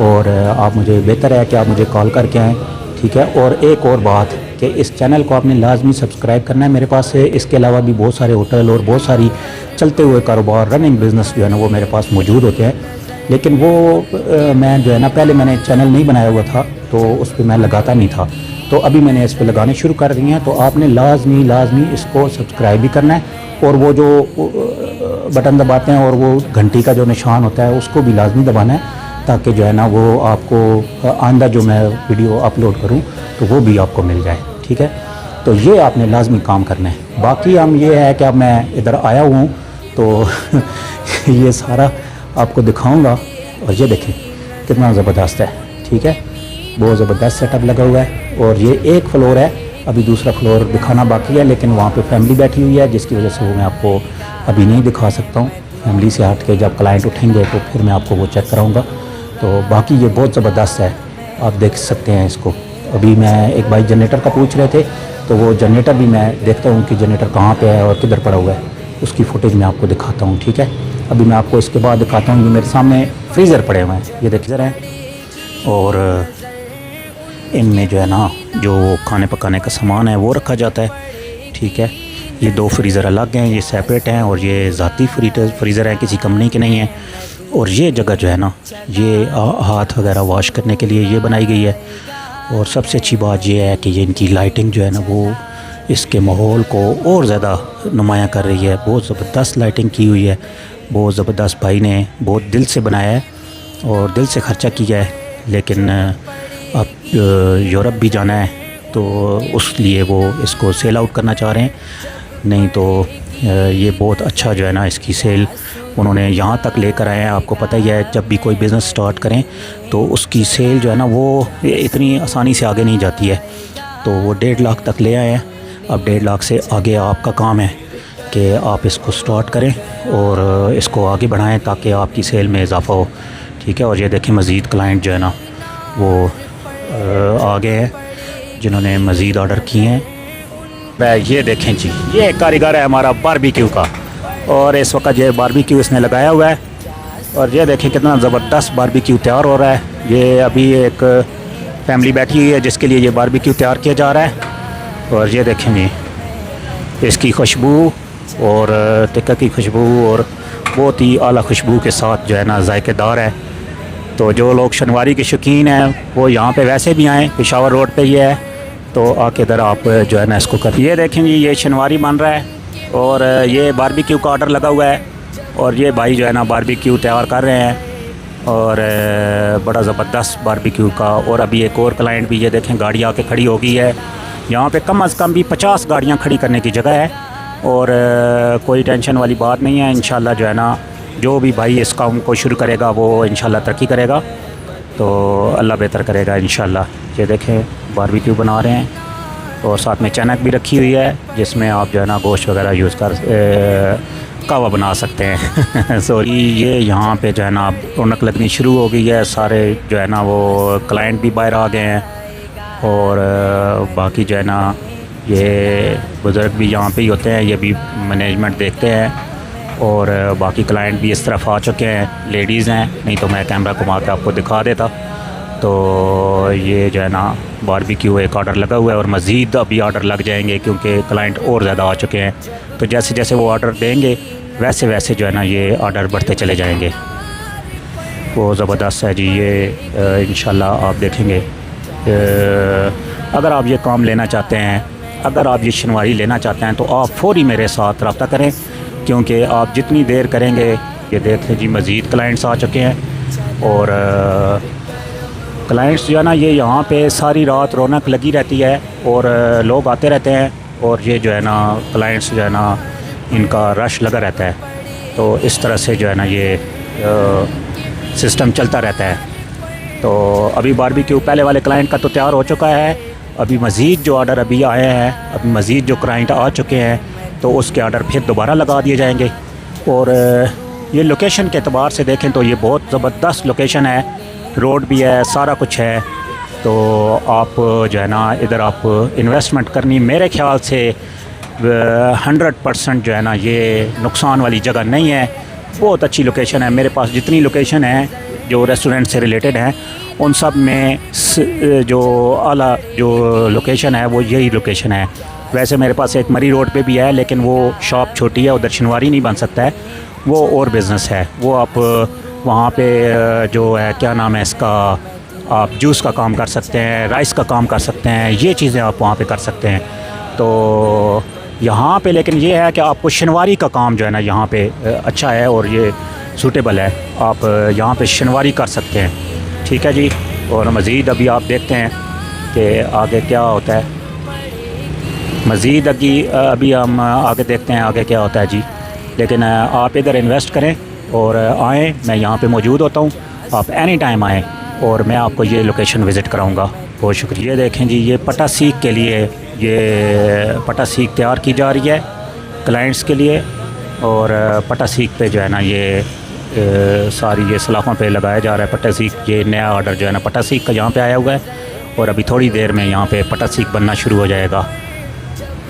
और आप मुझे, बेहतर है कि आप मुझे कॉल करके आएँ। ठीक है, और एक और बात कि इस चैनल को आपने लाजमी सब्सक्राइब करना है। मेरे पास है इसके अलावा भी बहुत सारे होटल और बहुत सारी चलते हुए कारोबार, रनिंग बिज़नेस जो है ना वो मेरे पास मौजूद होते हैं, लेकिन वो मैं जो है ना पहले मैंने चैनल नहीं बनाया हुआ था तो उस पर मैं लगाता नहीं था, तो अभी मैंने इस पर लगाने शुरू कर दिए हैं। तो आपने लाजमी इसको सब्सक्राइब भी करना है और वो जो बटन दबाते हैं और वो घंटी का जो निशान होता है उसको भी लाजमी दबाना है, ताकि जो है ना वो आपको आइंदा जो मैं वीडियो अपलोड करूं तो वो भी आपको मिल जाए। ठीक है, तो ये आपने लाजमी काम करना है। बाकी हम ये है कि अब मैं इधर आया हूँ तो ये सारा आपको दिखाऊंगा और ये देखें कितना ज़बरदस्त है। ठीक है, बहुत ज़बरदस्त सेटअप लगा हुआ है और ये एक फ्लोर है, अभी दूसरा फ्लोर दिखाना बाकी है, लेकिन वहाँ पे फैमिली बैठी हुई है जिसकी वजह से वो मैं आपको अभी नहीं दिखा सकता हूँ। फैमिली से हट के जब क्लाइंट उठेंगे तो फिर मैं आपको वो चेक कराऊँगा। तो बाकी ये बहुत ज़बरदस्त है, आप देख सकते हैं इसको। अभी मैं एक भाई जनरेटर का पूछ रहे थे, तो वो जनरेटर भी मैं देखता हूँ कि जनरेटर कहाँ पे है और किधर पड़ा हुआ है, उसकी फुटेज मैं आपको दिखाता हूँ। ठीक है, अभी मैं आपको इसके बाद दिखाता हूँ। ये मेरे सामने फ्रीज़र पड़े हुए हैं, ये देखिए हैं, और इनमें जो है ना जो खाने पकाने का सामान है वो रखा जाता है। ठीक है, ये दो फ्रीज़र अलग हैं, ये सेपरेट हैं और ये ज़ाती फ्रीज़र हैं, किसी कंपनी के नहीं हैं। और ये जगह जो है ना ये हाथ वगैरह वॉश करने के लिए ये बनाई गई है। और सबसे अच्छी बात ये है कि ये इनकी लाइटिंग जो है ना वो इसके माहौल को और ज़्यादा नुमायाँ कर रही है। बहुत ज़बरदस्त लाइटिंग की हुई है, बहुत ज़बरदस्त भाई ने बहुत दिल से बनाया है और दिल से ख़र्चा किया है। लेकिन अब यूरोप भी जाना है तो उस लिए वो इसको सेल आउट करना चाह रहे हैं, नहीं तो ये बहुत अच्छा जो है ना इसकी सेल उन्होंने यहाँ तक लेकर आए हैं। आपको पता ही है जब भी कोई बिज़नेस स्टार्ट करें तो उसकी सेल जो है ना वो इतनी आसानी से आगे नहीं जाती है। तो वो 1.5 लाख तक ले आए हैं। अब 1.5 लाख से आगे आपका काम है कि आप इसको स्टार्ट करें और इसको आगे बढ़ाएं ताकि आपकी सेल में इजाफ़ा हो। ठीक है, और ये देखें मज़ीद क्लाइंट जो है ना वो आ गए हैं जिन्होंने मज़ीद ऑर्डर किए हैं। ये देखें जी, ये कारीगर है हमारा बारबेक्यू का, और इस वक्त ये बारबेक्यू इसने लगाया हुआ है। और ये देखें कितना ज़बरदस्त बारबेक्यू तैयार हो रहा है। ये अभी एक फैमिली बैठी हुई है जिसके लिए ये बारबेक्यू तैयार किया जा रहा है। और ये देखें जी, इसकी खुशबू और टिक्का की खुशबू और बहुत ही आला खुशबू के साथ जो है ना जायकेदार है। तो जो लोग शनवारी के शौकीन हैं वो यहाँ पे वैसे भी आएँ, पेशावर रोड पे ही है, तो आके इधर आप जो है ना इसको कर। ये देखें जी, ये शनवारी बन रहा है और ये बारबेक्यू का ऑर्डर लगा हुआ है और ये भाई जो है ना बारबेक्यू तैयार कर रहे हैं और बड़ा ज़बरदस्त बारबेक्यू का। और अभी एक और क्लाइंट भी, ये देखें गाड़ी आके खड़ी हो गई है। यहाँ पे कम से कम भी 50 गाड़ियाँ खड़ी करने की जगह है और कोई टेंशन वाली बात नहीं है। इंशाल्लाह जो है ना जो भी भाई इस काम को शुरू करेगा वो इंशाल्लाह तरक्की करेगा, तो अल्लाह बेहतर करेगा इंशाल्लाह। ये देखें बारबेक्यू बना रहे हैं और साथ में चनक भी रखी हुई है जिसमें आप जो है ना गोश्त वगैरह यूज़ कर कहवा बना सकते हैं। सो ये यहाँ पे जो है ना रौनक लगनी शुरू हो गई है। सारे जो है ना वो क्लाइंट भी बाहर आ गए हैं और बाकी जो है ना ये बुज़ुर्ग भी यहाँ पे ही होते हैं, ये भी मैनेजमेंट देखते हैं और बाकी क्लाइंट भी इस तरफ आ चुके हैं। लेडीज़ हैं, नहीं तो मैं कैमरा घुमा के आपको दिखा देता। तो ये जो है ना बारबेक्यू एक ऑर्डर लगा हुआ है और मज़ीद अभी ऑर्डर लग जाएंगे क्योंकि क्लाइंट और ज़्यादा आ चुके हैं। तो जैसे जैसे वो ऑर्डर देंगे वैसे वैसे जो है ना ये ऑर्डर बढ़ते चले जाएंगे। वो ज़बरदस्त है जी। ये इंशाल्लाह आप देखेंगे, अगर आप ये काम लेना चाहते हैं, अगर आप ये शनवारी लेना चाहते हैं तो आप फ़ौरी मेरे साथ रब्ता करें, क्योंकि आप जितनी देर करेंगे, ये देख लें जी मज़ीद क्लाइंट्स आ चुके हैं और क्लाइंट्स जो है ना ये यहाँ पे सारी रात रौनक लगी रहती है और लोग आते रहते हैं और ये जो है ना क्लाइंट्स जो है ना इनका रश लगा रहता है। तो इस तरह से जो है ना ये सिस्टम चलता रहता है। तो अभी बारबेक्यू पहले वाले क्लाइंट का तो तैयार हो चुका है, अभी मज़ीद जो ऑर्डर अभी आए हैं, अभी मज़ीद जो क्लाइंट आ चुके हैं तो उसके ऑर्डर फिर दोबारा लगा दिए जाएंगे। और ये लोकेशन के एतबार से देखें तो ये बहुत ज़बरदस्त लोकेशन है, रोड भी है, सारा कुछ है। तो आप जो है ना इधर आप इन्वेस्टमेंट करनी मेरे ख्याल से 100% जो है ना ये नुकसान वाली जगह नहीं है। बहुत अच्छी लोकेशन है। मेरे पास जितनी लोकेशन है जो रेस्टोरेंट से रिलेटेड हैं उन सब में जो आला जो लोकेशन है वो यही लोकेशन है। वैसे मेरे पास एक मरी रोड पे भी है लेकिन वो शॉप छोटी है, उधर शनवारी नहीं बन सकता है, वो और बिज़नेस है। वो आप वहाँ पे जो है क्या नाम है इसका, आप जूस का काम कर सकते हैं, राइस का काम कर सकते हैं, ये चीज़ें आप वहाँ पे कर सकते हैं। तो यहाँ पे लेकिन ये है कि आपको शनवारी का काम जो है ना यहाँ पे अच्छा है और ये सूटेबल है, आप यहाँ पे शनवारी कर सकते हैं। ठीक है जी। और मज़ीद अभी आप देखते हैं कि आगे क्या होता है। मज़ीद अभी हम आगे देखते हैं आगे क्या होता है जी। लेकिन आप इधर इन्वेस्ट करें और आएँ, मैं यहाँ पे मौजूद होता हूँ, आप एनी टाइम आएँ और मैं आपको ये लोकेशन विज़िट कराऊँगा। बहुत शुक्रिया। ये देखें जी, ये पटा सीख के लिए ये पटा सीख तैयार की जा रही है क्लाइंट्स के लिए। और पटा सीख पे जो है ना ये सारी ये सलाखों पे लगाया जा रहा है पटा सीख। ये नया ऑर्डर जो है ना पटा सीख का यहाँ पे आया हुआ है और अभी थोड़ी देर में यहाँ पे पटा सीख बनना शुरू हो जाएगा।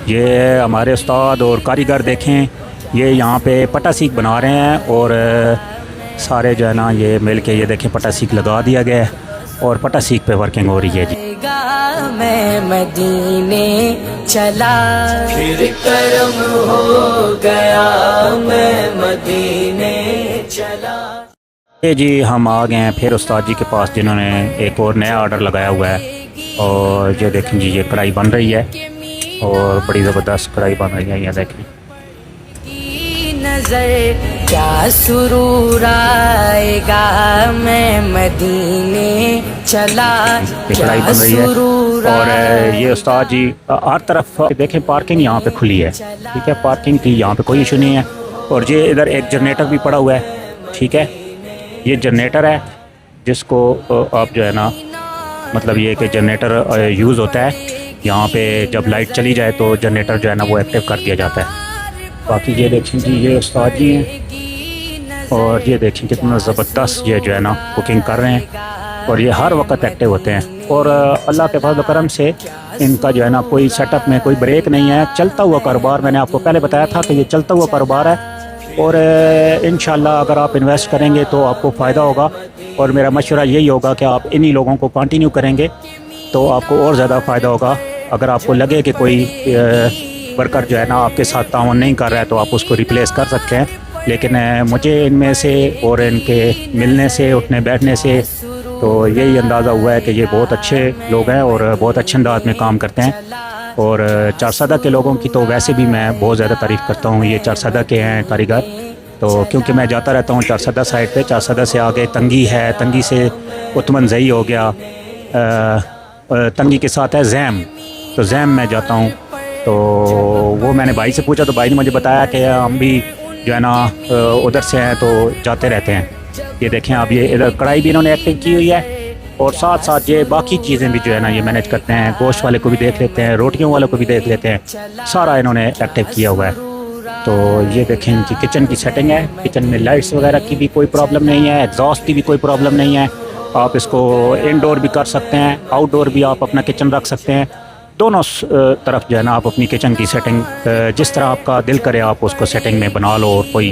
ये हमारे उस्ताद और कारीगर देखें, ये यहाँ पे पटा सीख बना रहे हैं और सारे जो है ना ये मिल के ये देखें पटा सीख लगा दिया गया है और पटा सीख पे वर्किंग हो रही है जी। मैं मदीने चला, फिर करम हो गया, मैं मदीने चला। ये जी हम आ गए हैं फिर उस्ताद जी के पास जिन्होंने एक और नया ऑर्डर लगाया हुआ है। और ये देखें जी, ये कढ़ाई बन रही है और बड़ी ज़बरदस्त कढ़ाई बन रही है। ये देखें नजर क्या सुरूर आएगा, मैं मदीने चला, कढ़ाई बन रही है। और ये उस्ताद जी हर तरफ देखें पार्किंग यहाँ पे खुली है। ठीक है, पार्किंग की यहाँ पे कोई इशू नहीं है। और ये इधर एक जनरेटर भी पड़ा हुआ है। ठीक है, ये जनरेटर है जिसको आप जो है ना मतलब ये कि जनरेटर यूज़ होता है यहाँ पे, जब लाइट चली जाए तो जनरेटर जो है ना वो एक्टिव कर दिया जाता है। बाकी ये देखें जी, ये उस्ताद जी हैं और ये देखें कितना ज़बरदस्त ये जो है ना कुकिंग कर रहे हैं। और ये हर वक्त एक्टिव होते हैं। और अल्लाह के फज़ल करम से इनका जो है ना कोई सेटअप में कोई ब्रेक नहीं है, चलता हुआ कारोबार। मैंने आपको पहले बताया था कि ये चलता हुआ कारोबार है और इंशाल्लाह अगर आप इन्वेस्ट करेंगे तो आपको फ़ायदा होगा। और मेरा मशवरा यही होगा कि आप इन्हीं लोगों को कंटिन्यू करेंगे तो आपको और ज़्यादा फ़ायदा होगा। अगर आपको लगे कि कोई वर्कर जो है ना आपके साथ ताउन नहीं कर रहा है तो आप उसको रिप्लेस कर सकते हैं, लेकिन मुझे इनमें से और इनके मिलने से, उठने बैठने से तो यही अंदाज़ा हुआ है कि ये बहुत अच्छे लोग हैं और बहुत अच्छे अंदाज में काम करते हैं। और चारसदा के लोगों की तो वैसे भी मैं बहुत ज़्यादा तारीफ़ करता हूँ। ये चारसदा के हैं कारीगर, तो क्योंकि मैं जाता रहता हूँ चारसदा साइड पे। चारसदा से आगे तंगी है, तंगी से उत्तमनजई हो गया, तंगी के साथ है जैम, तो जैम में जाता हूँ। तो वो मैंने भाई से पूछा तो भाई ने मुझे बताया कि हम भी जो है ना उधर से हैं तो जाते रहते हैं। ये देखें आप, ये इधर कढ़ाई भी इन्होंने एक्टिव की हुई है और साथ साथ ये बाकी चीज़ें भी जो है ना ये मैनेज करते हैं। गोश्त वाले को भी देख लेते हैं, रोटियों वाले को भी देख लेते हैं, सारा इन्होंने एक्टिव किया हुआ है। तो ये देखें इनकी किचन की सेटिंग है। किचन में लाइट्स वगैरह की भी कोई प्रॉब्लम नहीं है, एग्जॉस्ट की भी कोई प्रॉब्लम नहीं है। आप इसको इनडोर भी कर सकते हैं, आउटडोर भी आप अपना किचन रख सकते हैं। दोनों तरफ जो है ना आप अपनी किचन की सेटिंग जिस तरह आपका दिल करे आप उसको सेटिंग में बना लो और कोई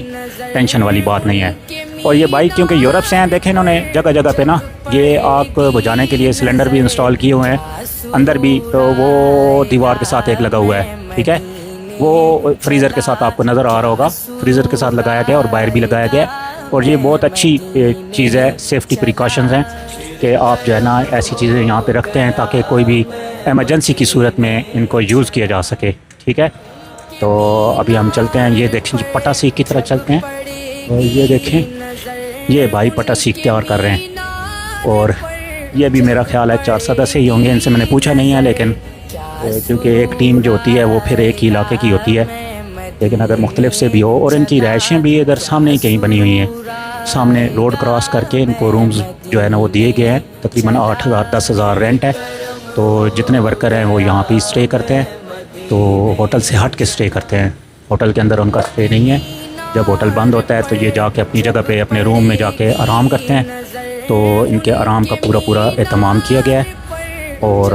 टेंशन वाली बात नहीं है। और ये बाइक क्योंकि यूरोप से हैं, देखें इन्होंने जगह जगह पे ना ये आग बुझाने के लिए सिलेंडर भी इंस्टॉल किए हुए हैं अंदर भी। तो वो दीवार के साथ एक लगा हुआ है, ठीक है, वो फ्रीज़र के साथ आपको नज़र आ रहा होगा, फ्रीज़र के साथ लगाया गया और बाहर भी लगाया गया। और ये बहुत अच्छी चीज़ है, सेफ्टी प्रिकॉशंस हैं कि आप जो है ना ऐसी चीज़ें यहाँ पे रखते हैं ताकि कोई भी एमरजेंसी की सूरत में इनको यूज़ किया जा सके, ठीक है। तो अभी हम चलते हैं, ये देखें पटा सीख की तरह चलते हैं। और ये देखें ये भाई पटा सीख तैयार कर रहे हैं और ये भी मेरा ख्याल है चारसदा से ही होंगे, इनसे मैंने पूछा नहीं है, लेकिन क्योंकि एक टीम जो होती है वो फिर एक ही इलाके की होती है, लेकिन अगर मुख्तलिफ से भी हो। और इनकी रहायशें भी इधर सामने ही कहीं बनी हुई हैं, सामने रोड क्रॉस करके इनको रूम्स जो है ना वो दिए गए हैं। तकरीबन 8,000 10,000 रेंट है। तो जितने वर्कर हैं वो यहाँ पे स्टे करते हैं, तो होटल से हट के स्टे करते हैं, होटल के अंदर उनका स्टे नहीं है। जब होटल बंद होता है तो ये जाके अपनी जगह पे अपने रूम में जाके आराम करते हैं। तो इनके आराम का पूरा एहतमाम किया गया है और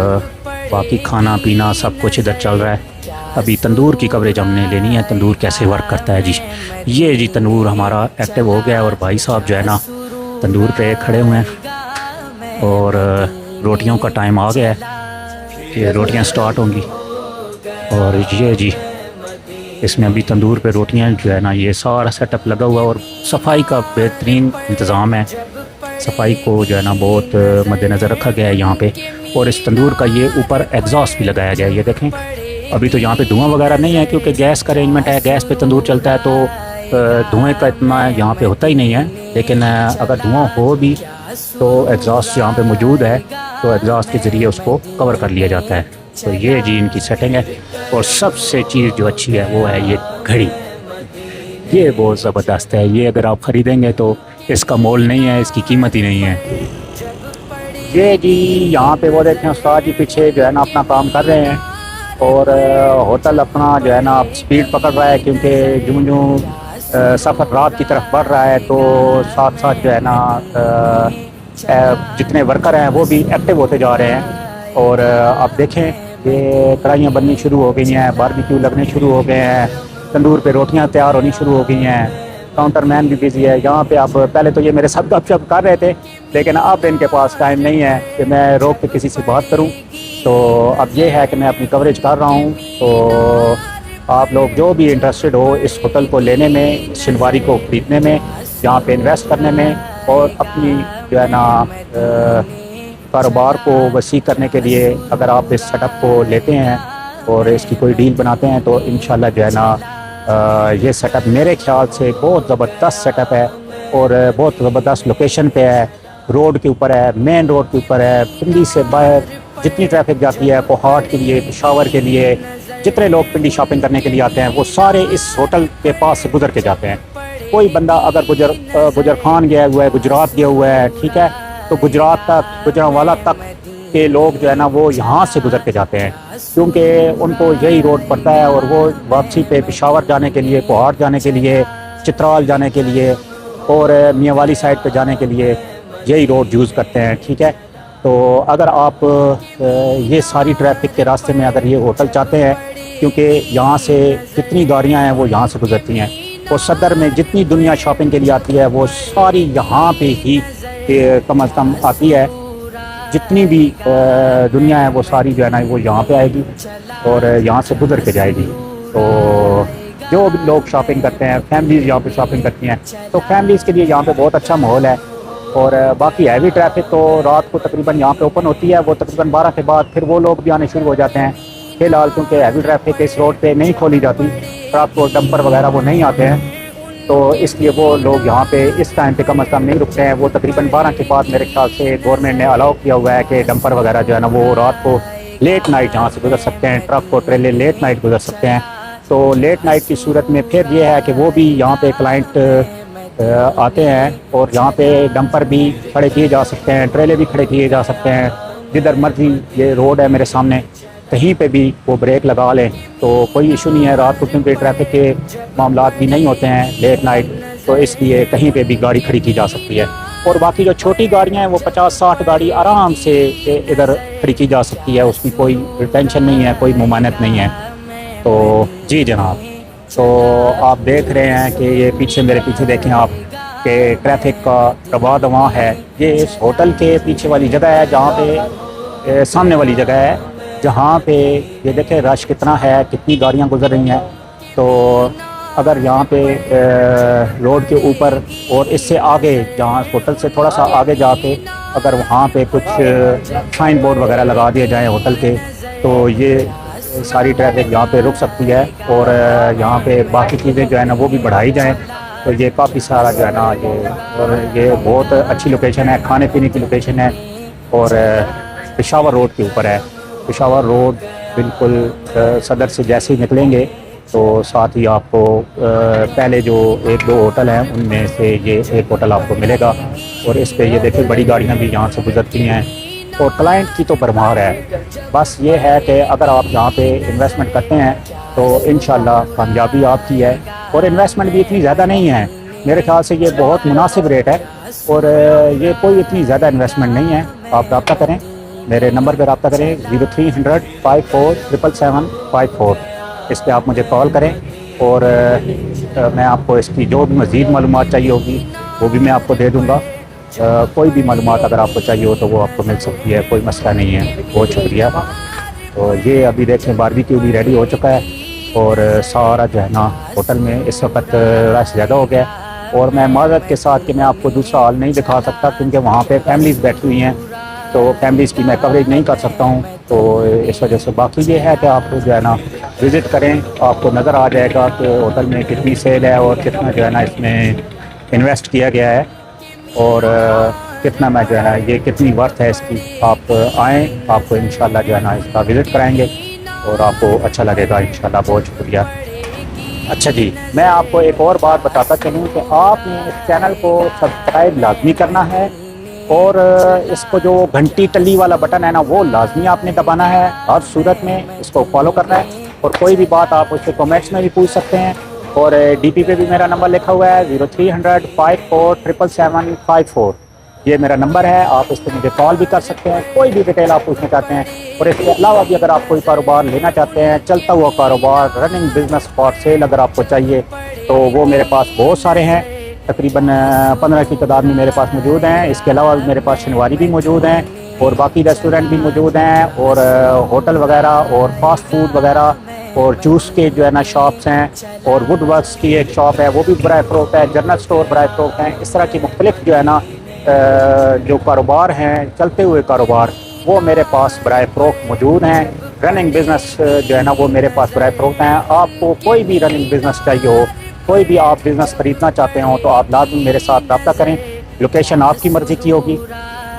बाकी खाना पीना सब कुछ इधर चल रहा है। अभी तंदूर की कवरेज हमने लेनी है, तंदूर कैसे वर्क करता है जी। ये जी तंदूर हमारा एक्टिव हो गया है और भाई साहब जो है ना तंदूर पे खड़े हुए हैं और रोटियों का टाइम आ गया है, ये रोटियां स्टार्ट होंगी। और ये जी इसमें अभी तंदूर पे रोटियां जो है ना ये सारा सेटअप लगा हुआ और सफाई का बेहतरीन इंतज़ाम है। सफाई को जो है ना बहुत मद्देनज़र रखा गया है यहाँ पे। और इस तंदूर का ये ऊपर एग्जॉस्ट भी लगाया गया है, ये देखें। अभी तो यहाँ पे धुआं वगैरह नहीं है क्योंकि गैस का अरेंजमेंट है, गैस पे तंदूर चलता है तो धुएं का इतना यहाँ पे होता ही नहीं है। लेकिन अगर धुआं हो भी तो एग्जॉस्ट यहाँ पे मौजूद है, तो एग्जॉस्ट के ज़रिए उसको कवर कर लिया जाता है। तो ये जी इनकी सेटिंग है। और सबसे चीज़ जो अच्छी है वो है ये घड़ी, ये बहुत ज़बरदस्त है। ये अगर आप ख़रीदेंगे तो इसका मोल नहीं है, इसकी कीमत ही नहीं है। ये जी यहाँ पे वो देखें उस्ताद जी पीछे जो है ना अपना काम कर रहे हैं और होटल अपना जो है ना आप स्पीड पकड़ रहा है क्योंकि जो सफ़र रात की तरफ बढ़ रहा है। तो साथ साथ जो है ना जितने वर्कर हैं वो भी एक्टिव होते जा रहे हैं। और आप देखें ये कढ़ाइयाँ बननी शुरू हो गई हैं, बारबेक्यू लगने शुरू हो गए हैं, तंदूर पे रोटियाँ तैयार होनी शुरू हो गई हैं, काउंटर मैन भी बिजी है यहाँ पे। आप पहले तो ये मेरे सब गपशप कर रहे थे, लेकिन अब इनके पास टाइम नहीं है कि मैं रोक के किसी से बात करूँ। तो अब ये है कि मैं अपनी कवरेज कर रहा हूँ। तो आप लोग जो भी इंटरेस्टेड हो इस होटल को लेने में, शिनवारी को ख़रीदने में, यहाँ पे इन्वेस्ट करने में और अपनी जो है ना कारोबार को वसी करने के लिए अगर आप इस सेटअप को लेते हैं और इसकी कोई डील बनाते हैं तो इंशाल्लाह जो है ना ये सेटअप मेरे ख्याल से बहुत ज़बरदस्त सेटअप है और बहुत ज़बरदस्त लोकेशन पे है, रोड के ऊपर है, मेन रोड के ऊपर है। पिंडी से बाहर जितनी ट्रैफिक जाती है कोहाट के लिए, पेशावर के लिए, जितने लोग पिंडी शॉपिंग करने के लिए आते हैं वो सारे इस होटल के पास से गुजर के जाते हैं। कोई बंदा अगर गुजर खान गया हुआ है, गुजरात गया हुआ है, ठीक है, तो गुजरात तक, गुजरांवाला तक के लोग जो है ना वो यहाँ से गुजर के जाते हैं क्योंकि उनको यही रोड पड़ता है। और वो वापसी पे पेशावर जाने के लिए, कोहाट जाने के लिए, चित्राल जाने के लिए और मियाँ वाली साइड पे जाने के लिए यही रोड यूज़ करते हैं, ठीक है। तो अगर आप ये सारी ट्रैफिक के रास्ते में अगर ये होटल चाहते हैं, क्योंकि यहाँ से जितनी गाड़ियाँ हैं वो यहाँ से गुजरती हैं, और सदर में जितनी दुनिया शॉपिंग के लिए आती है वो सारी यहाँ पे ही कम अज़ कम आती है। जितनी भी दुनिया है वो सारी जो है ना वो यहाँ पे आएगी और यहाँ से गुजर के जाएगी। तो जो भी लोग शॉपिंग करते हैं, फैमिलीज़ यहाँ पे शॉपिंग करती हैं, तो फैमिलीज़ के लिए यहाँ पे बहुत अच्छा माहौल है। और बाकी हैवी ट्रैफिक तो रात को तकरीबन यहाँ पे ओपन होती है, वो तकरीबन 12 के बाद फिर वो लोग भी आने शुरू हो जाते हैं। फ़िलहाल क्योंकि हैवी ट्रैफिक इस रोड पे नहीं खोली जाती, रात को डंपर वगैरह वो नहीं आते हैं, तो इसलिए वो लोग यहाँ पे इस टाइम पे कम अज़ कम नहीं रुकते हैं। वो तकरीबन 12 के बाद मेरे ख्याल से गवर्नमेंट ने अलाउ किया हुआ है कि डंपर वगैरह जो है ना वो रात को लेट नाइट यहाँ से गुजर सकते हैं, ट्रक और ट्रेले लेट नाइट गुजर सकते हैं। तो लेट नाइट की सूरत में फिर ये है कि वो भी यहाँ पे क्लाइंट आते हैं और यहाँ पे डंपर भी खड़े किए जा सकते हैं, ट्रेले भी खड़े किए जा सकते हैं। जिधर मर्जी ये रोड है मेरे सामने, कहीं पे भी वो ब्रेक लगा लें तो कोई इशू नहीं है। रात को क्योंकि ट्रैफिक के मामलात भी नहीं होते हैं लेट नाइट, तो इसलिए कहीं पे भी गाड़ी खड़ी की जा सकती है। और बाकी जो छोटी गाड़ियाँ हैं वो 50-60 गाड़ी आराम से इधर खड़ी की जा सकती है, उसकी कोई टेंशन नहीं है, कोई मुमानत नहीं है। तो जी जनाब, तो आप देख रहे हैं कि ये पीछे मेरे पीछे देखें आप कि ट्रैफिक का दबा दवा है। ये इस होटल के पीछे वाली जगह है, जहाँ पे सामने वाली जगह है, जहाँ पे ये देखें रश कितना है, कितनी गाड़ियाँ गुजर रही हैं। तो अगर यहाँ पे रोड के ऊपर और इससे आगे, जहाँ होटल से थोड़ा सा आगे जाके अगर वहाँ पे कुछ साइन बोर्ड वगैरह लगा दिए जाएँ होटल के, तो ये सारी ट्रैफिक यहाँ पे रुक सकती है और यहाँ पे बाकी चीज़ें जो है ना वो भी बढ़ाई जाएँ। तो ये काफ़ी सारा जो है ना ये बहुत अच्छी लोकेशन है, खाने पीने की लोकेशन है और पेशावर रोड के ऊपर है। पेशावर रोड बिल्कुल सदर से जैसे ही निकलेंगे तो साथ ही आपको पहले जो 1-2 होटल हैं उनमें से ये एक होटल आपको मिलेगा। और इस पे ये देखिए बड़ी गाड़ियाँ भी यहाँ से गुजरती हैं और क्लाइंट की तो भरमार है। बस ये है कि अगर आप यहाँ पे इन्वेस्टमेंट करते हैं तो इंशाल्लाह कामयाबी आपकी है। और इन्वेस्टमेंट भी इतनी ज़्यादा नहीं है, मेरे ख्याल से ये बहुत मुनासिब रेट है और ये कोई इतनी ज़्यादा इन्वेस्टमेंट नहीं है। आप रब्ता करें, मेरे नंबर पर रब्ता करें 0300 54 77754। इस पर आप मुझे कॉल करें और मैं आपको इसकी जो भी मज़ीद मालूमात चाहिए होगी वो भी मैं आपको दे दूँगा। कोई भी मालूमात अगर आपको चाहिए हो तो वो आपको मिल सकती है, कोई मसला नहीं है। बहुत शुक्रिया। तो ये अभी देखें बारबेक्यू भी रेडी हो चुका है और सारा जो है ना होटल में इस वक्त रश ज़्यादा हो गया है। और मैं माज़रत के साथ कि मैं आपको दूसरा हॉल नहीं दिखा सकता क्योंकि वहाँ पे फैमिलीज़ बैठी हुई हैं, तो फैमिलीज़ की मैं कवरेज नहीं कर सकता हूँ। तो इस वजह से बाकी ये है कि आप जो है ना विज़िट करें, आपको नज़र आ जाएगा कि होटल में कितनी सेल है और कितना जो है ना इसमें इन्वेस्ट किया गया है और कितना मैं जो है ना ये कितनी वर्थ है इसकी। आप आएँ, आपको इंशाल्लाह जो है ना इसका विज़िट कराएंगे और आपको अच्छा लगेगा इंशाल्लाह। बहुत शुक्रिया। अच्छा जी, मैं आपको एक और बात बताता चलूँ कि आपने इस चैनल को सब्सक्राइब लाजमी करना है और इसको जो घंटी टल्ली वाला बटन है ना वो लाजमी आपने दबाना है। हर सूरत में इसको फॉलो करना है और कोई भी बात आप उससे कमेंट्स में भी पूछ सकते हैं। और डीपी पे भी मेरा नंबर लिखा हुआ है 0300 54 77754। ये मेरा नंबर है, आप इस पर मुझे कॉल भी कर सकते हैं, कोई भी डिटेल आप पूछना चाहते हैं। और इसके अलावा भी अगर आप कोई कारोबार लेना चाहते हैं, चलता हुआ कारोबार, रनिंग बिजनेस फॉर सेल अगर आपको चाहिए तो वो मेरे पास बहुत सारे हैं, तकरीबन 15 की तादाद में मेरे पास मौजूद हैं। इसके अलावा भी मेरे पास शनिवारी भी मौजूद हैं और बाकी रेस्टोरेंट भी मौजूद हैं और होटल वगैरह और फास्ट फूड वगैरह और जूस के जो है ना शॉप्स हैं और वुड वर्क्स की एक शॉप है वो भी बराए फ़रोख्त है, जनरल स्टोर बराए फ़रोख्त हैं। इस तरह की मुख्तलिफ जो है ना जो कारोबार हैं, चलते हुए कारोबार, वो मेरे पास बराए फ़रोख्त मौजूद हैं। रनिंग बिज़नेस जो है ना वो मेरे पास बराए फ़रोख्त हैं। आपको कोई भी रनिंग बिज़नेस चाहिए हो, कोई भी आप बिज़नेस ख़रीदना चाहते हो तो आप लाजमी मेरे साथ रब्ता करें। लोकेशन आपकी मर्ज़ी की होगी,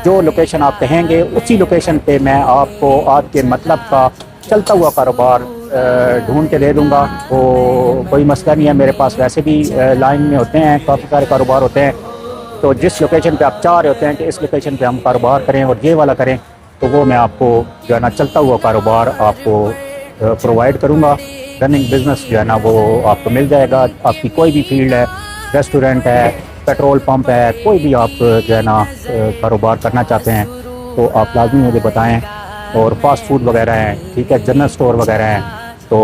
जो लोकेशन आप कहेंगे उसी लोकेशन पे मैं आपको आपके मतलब का चलता हुआ कारोबार ढूंढ के दे दूंगा। वो कोई मसला नहीं है, मेरे पास वैसे भी लाइन में होते हैं, काफ़ी सारे कारोबार होते हैं। तो जिस लोकेशन पे आप चाह रहे होते हैं कि इस लोकेशन पे हम कारोबार करें और ये वाला करें, तो वो मैं आपको जो है ना चलता हुआ कारोबार आपको प्रोवाइड करूँगा। रनिंग बिज़नेस जो है ना वो आपको मिल जाएगा। आपकी कोई भी फील्ड है, रेस्टोरेंट है, पेट्रोल पंप है, कोई भी आप जो है ना कारोबार करना चाहते हैं तो आप लाजमी मुझे बताएं। और फास्ट फूड वगैरह हैं, ठीक है, जनरल स्टोर वगैरह हैं, तो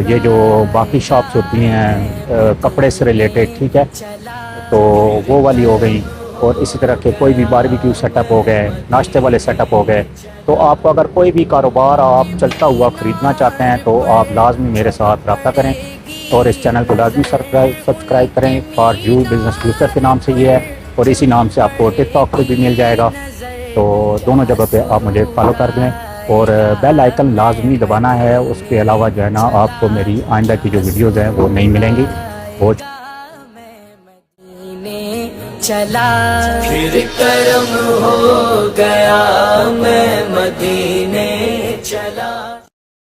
ये जो बाकी शॉप्स होती हैं कपड़े से रिलेटेड, ठीक है, तो वो वाली हो गई। और इसी तरह के कोई भी बारबेक्यू सेटअप हो गए, नाश्ते वाले सेटअप हो गए। तो आपको अगर कोई भी कारोबार आप चलता हुआ ख़रीदना चाहते हैं तो आप लाजमी मेरे साथ रब्ता करें और इस चैनल को लाजमी सब्सक्राइब करें। फॉर यू बिज़नेस फ्यूचर के नाम से ये है, और इसी नाम से आपको टिकटॉक पे भी मिल जाएगा। तो दोनों जगह पे आप मुझे फॉलो कर दें और बेल आइकन लाजमी दबाना है। उसके अलावा जो है ना आपको मेरी आइंदा की जो वीडियोज़ हैं वो नहीं मिलेंगी। वो चला फिर करम हो गया मैं मदीने चला।